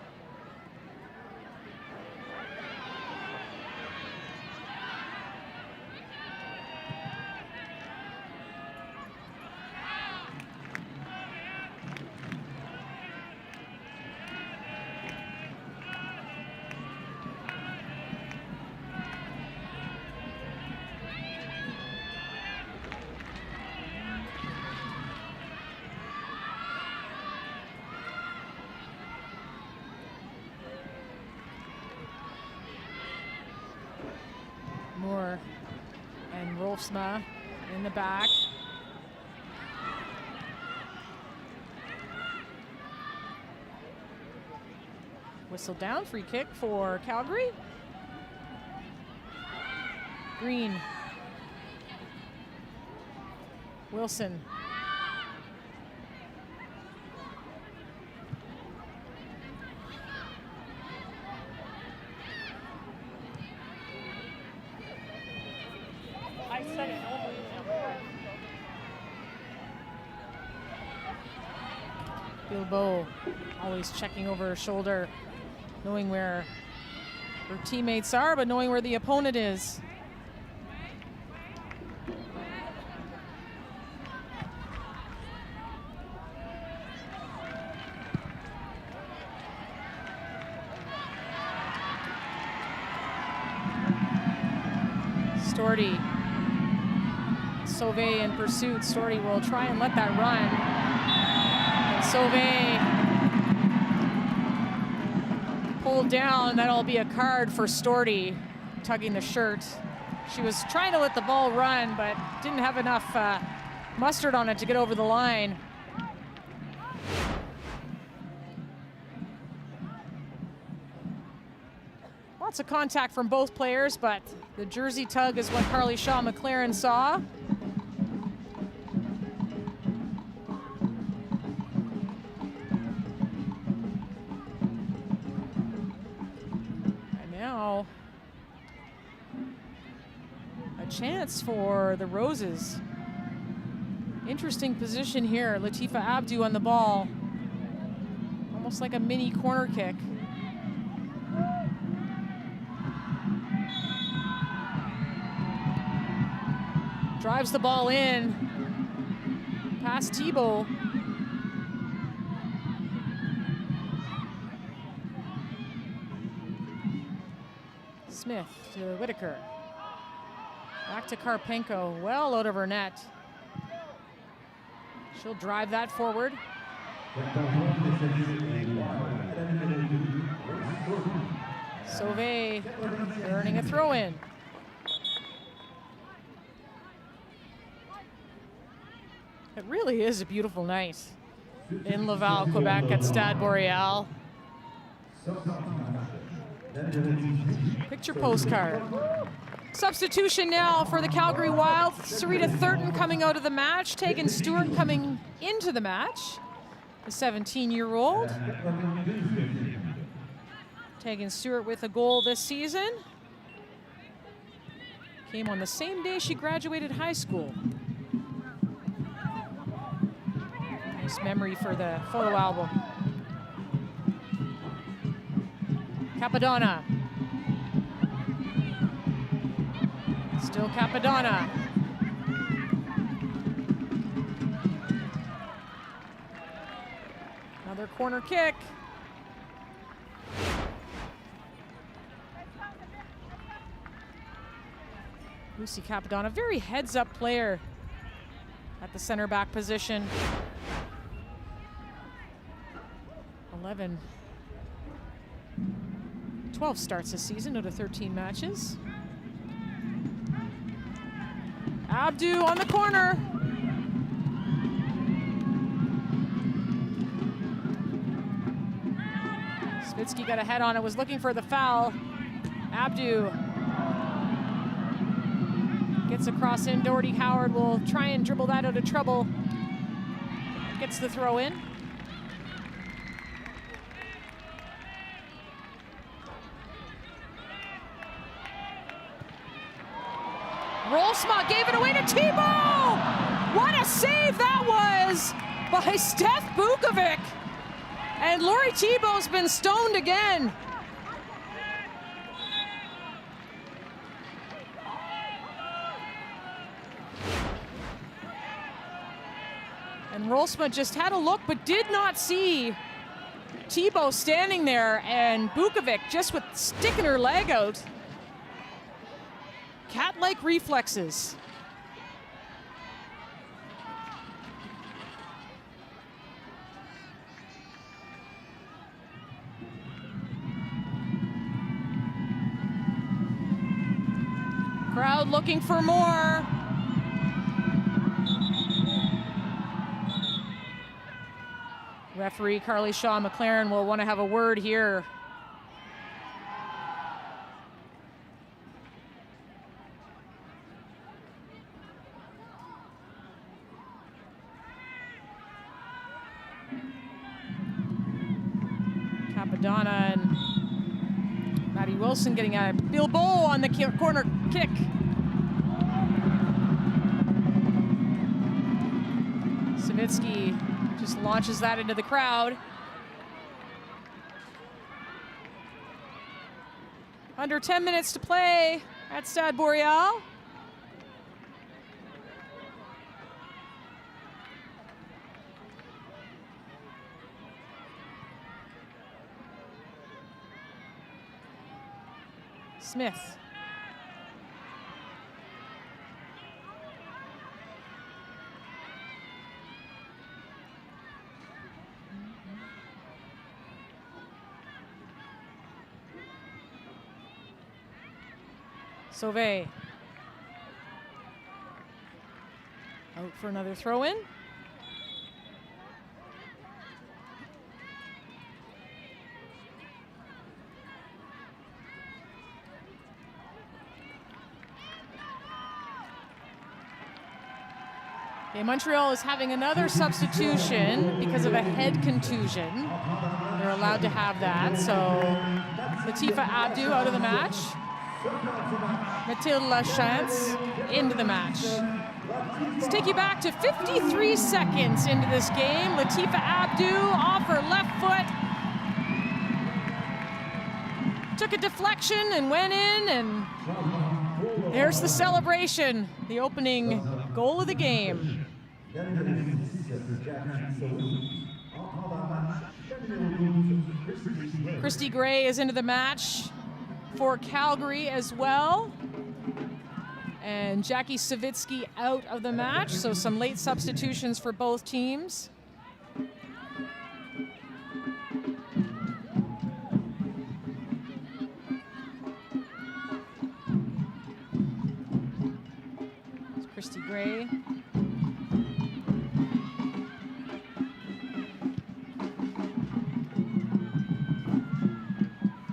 Moore and Rolfsma in the back. Whistle down, free kick for Calgary. Green. Wilson. Bilbao always checking over her shoulder, knowing where her teammates are, but knowing where the opponent is. Storty. Sauvé in pursuit. Storty will try and let that run. Sauvé pulled down. That'll be a card for Storty, tugging the shirt. She was trying to let the ball run, but didn't have enough mustard on it to get over the line. Lots of contact from both players, but the jersey tug is what Carly Shaw McLaren saw. A chance for the Roses. Interesting position here. Latifa Abdu on the ball. Almost like a mini corner kick. Drives the ball in. Past Thibault. Smith to Whitaker. Back to Karpenko, well out of her net. She'll drive that forward. Sauvé earning a throw in. It really is a beautiful night in Laval, Quebec at Stade Boreal. Picture postcard. Substitution now for the Calgary Wild. Sarita Thurton coming out of the match. Tegan Stewart coming into the match. The 17-year-old. Tegan Stewart with a goal this season. Came on the same day she graduated high school. Nice memory for the photo album. Capadonna. Still Capadonna. Another corner kick. Lucy Capadonna, very heads-up player at the center back position. 12 starts this season out of 13 matches. Abdu on the corner. Svitsky got a head on it, was looking for the foul. Abdu gets across in. Doherty Howard will try and dribble that out of trouble. Gets the throw in. Rolfsma gave it away to Thibault! What a save that was by Steph Bukovic! And Lori Thibault's been stoned again. And Rolfsma just had a look but did not see Thibault standing there, and Bukovic just with sticking her leg out. Cat-like reflexes. Crowd looking for more. Referee Carly Shaw McLaren will want to have a word here. Capadonna and Maddie Wilson getting at it. Bilbao on the corner kick. Savitsky just launches that into the crowd. Under 10 minutes to play at Stade Boreal. Smith. Sauvé. Out for another throw-in. Okay, Montreal is having another substitution because of a head contusion. They're allowed to have that, so Latifa Abdu out of the match. Mathilde Lachance into the match. Let's take you back to 53 seconds into this game. Latifa Abdu off her left foot took a deflection and went in, and there's the celebration, the opening goal of the game. Christy Gray is into the match for Calgary as well. And Jackie Savitsky out of the match, so some late substitutions for both teams. It's Christy Gray.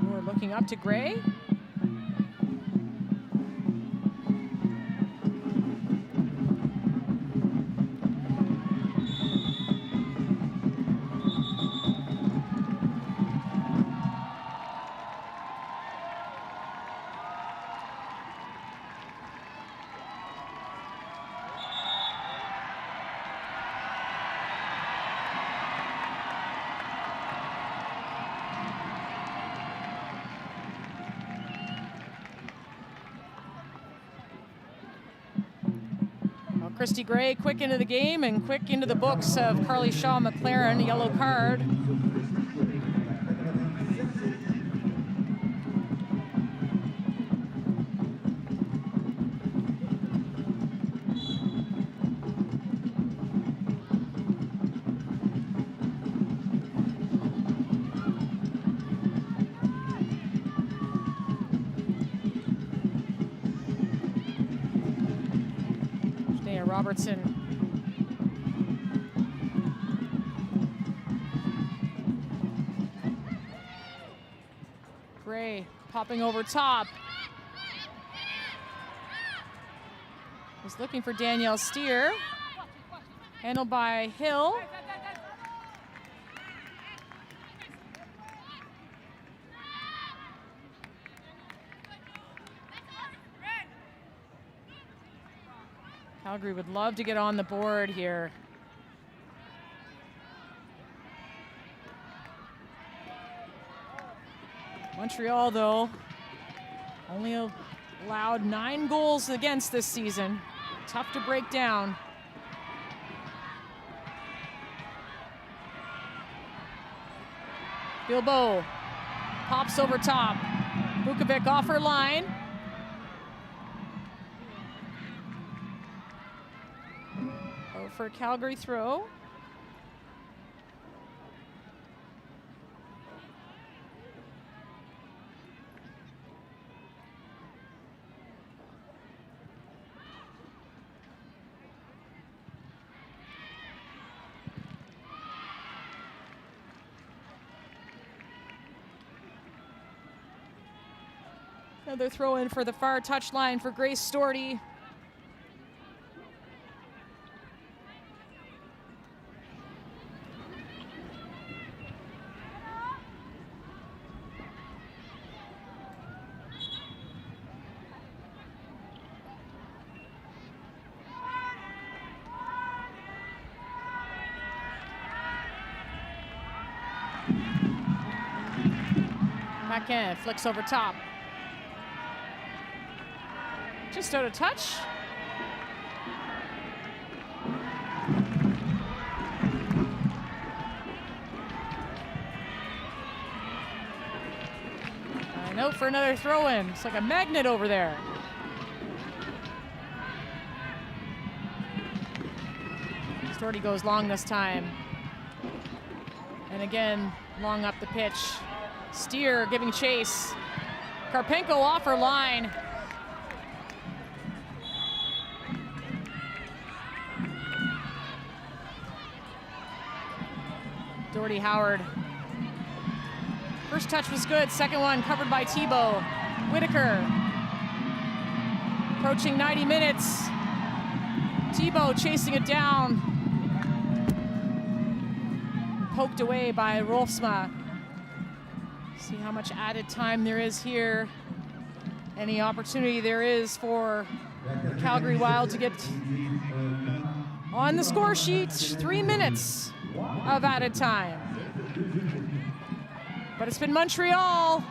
We're looking up to Gray. Christy Gray quick into the game and quick into the books of Carly Shaw McLaren, yellow card. Robertson. Gray popping over top. Was looking for Danielle Steer. Handled by Hill. Calgary would love to get on the board here. Montreal, though, only allowed 9 goals against this season. Tough to break down. Bilbo pops over top. Vukovic off her line. For a Calgary throw. Another throw in for the far touchline for Grace Storty. Backhand, flicks over top. Just out of touch. A note for another throw-in. It's like a magnet over there. Storty goes long this time. And again, long up the pitch. Steer giving chase. Karpenko off her line. Doherty Howard. First touch was good. Second one covered by Thibault. Whitaker. Approaching 90 minutes. Thibault chasing it down. Poked away by Rolfsma. See how much added time there is here. Any opportunity there is for the Calgary Wild to get on the score sheet. 3 minutes of added time. But it's been Montreal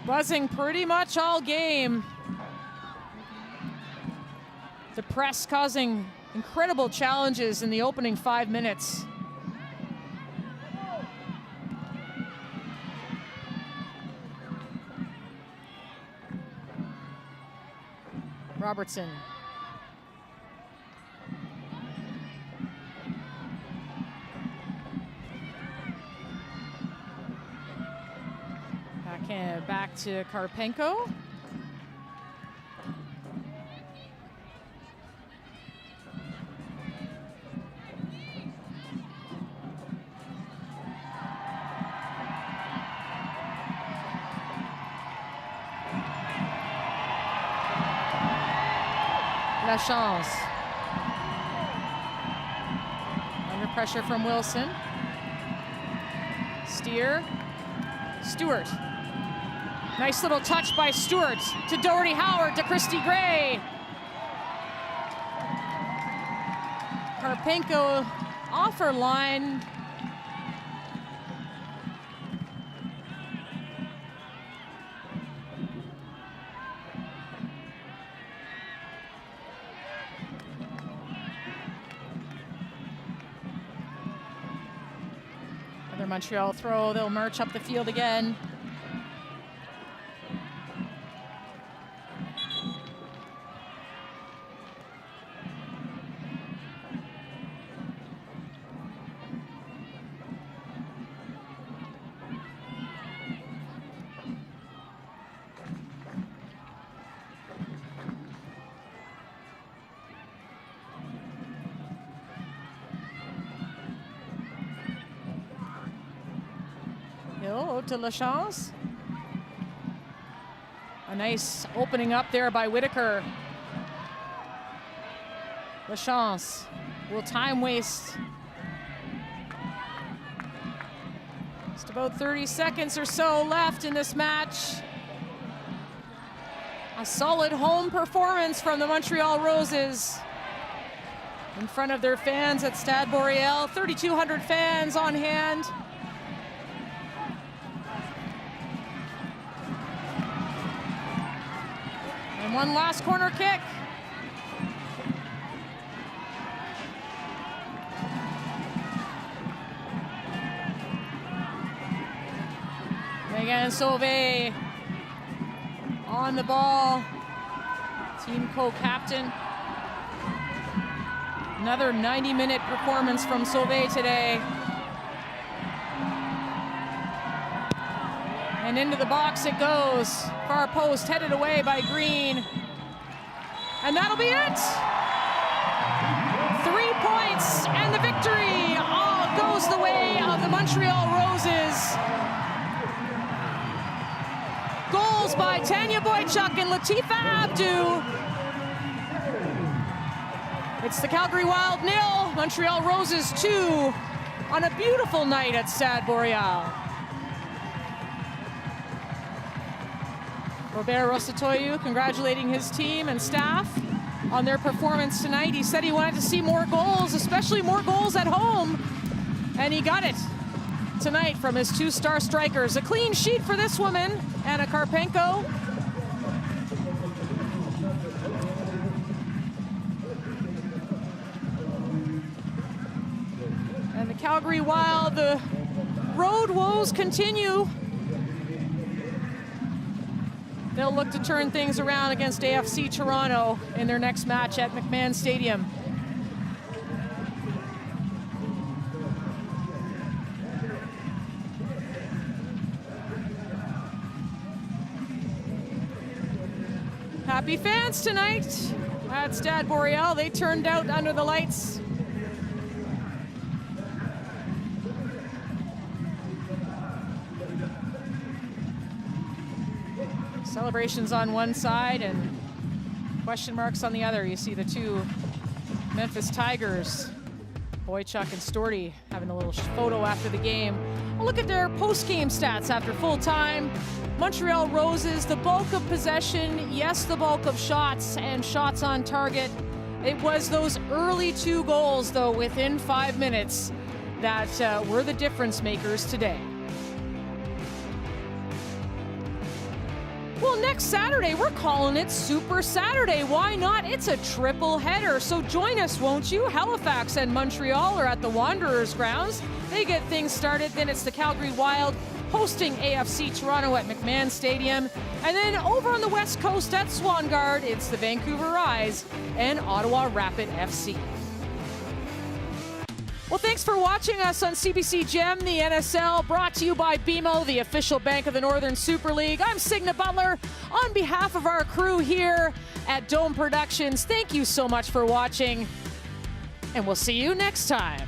buzzing pretty much all game. The press causing incredible challenges in the opening 5 minutes. Robertson. Back to Karpenko. La Chance. Under pressure from Wilson. Steer. Stewart. Nice little touch by Stewart to Doherty Howard to Christy Gray. Karpenko off her line. Another Montreal throw, they'll march up the field again. To Lachance. A nice opening up there by Whitaker. Lachance will time waste. Just about 30 seconds or so left in this match. A solid home performance from the Montreal Roses in front of their fans at Stade Boreal. 3,200 fans on hand. One last corner kick. Megan Sauvé on the ball. Team co-captain. Another 90-minute performance from Sauvé today. And into the box it goes. Far post headed away by Green. And that'll be it. 3 points and the victory all goes the way of the Montreal Roses. Goals by Tanya Boychuk and Latifa Abdu. It's the Calgary Wild 0, Montreal Roses 2 on a beautiful night at Stade Boreal. Robert Rosatoyu congratulating his team and staff on their performance tonight. He said he wanted to see more goals, especially more goals at home, and he got it tonight from his 2-star strikers. A clean sheet for this woman, Anna Karpenko. And the Calgary Wild, the road woes continue. They'll look to turn things around against AFC Toronto in their next match at McMahon Stadium. Happy fans tonight at Stade Boreal. They turned out under the lights. Celebrations on one side and question marks on the other. You see the two Memphis Tigers, Boychuk and Storty, having a little photo after the game. We'll look at their post-game stats after full time. Montreal Roses, the bulk of possession, yes, the bulk of shots and shots on target. It was those early 2 goals, though, within 5 minutes that were the difference makers today. Well, next Saturday, we're calling it Super Saturday. Why not? It's a triple header. So join us, won't you? Halifax and Montreal are at the Wanderers grounds. They get things started. Then it's the Calgary Wild hosting AFC Toronto at McMahon Stadium. And then over on the West Coast at Swangard, it's the Vancouver Rise and Ottawa Rapid FC. Well, thanks for watching us on CBC Gem, the NSL, brought to you by BMO, the official bank of the Northern Super League. I'm Signa Butler. On behalf of our crew here at Dome Productions, thank you so much for watching, and we'll see you next time.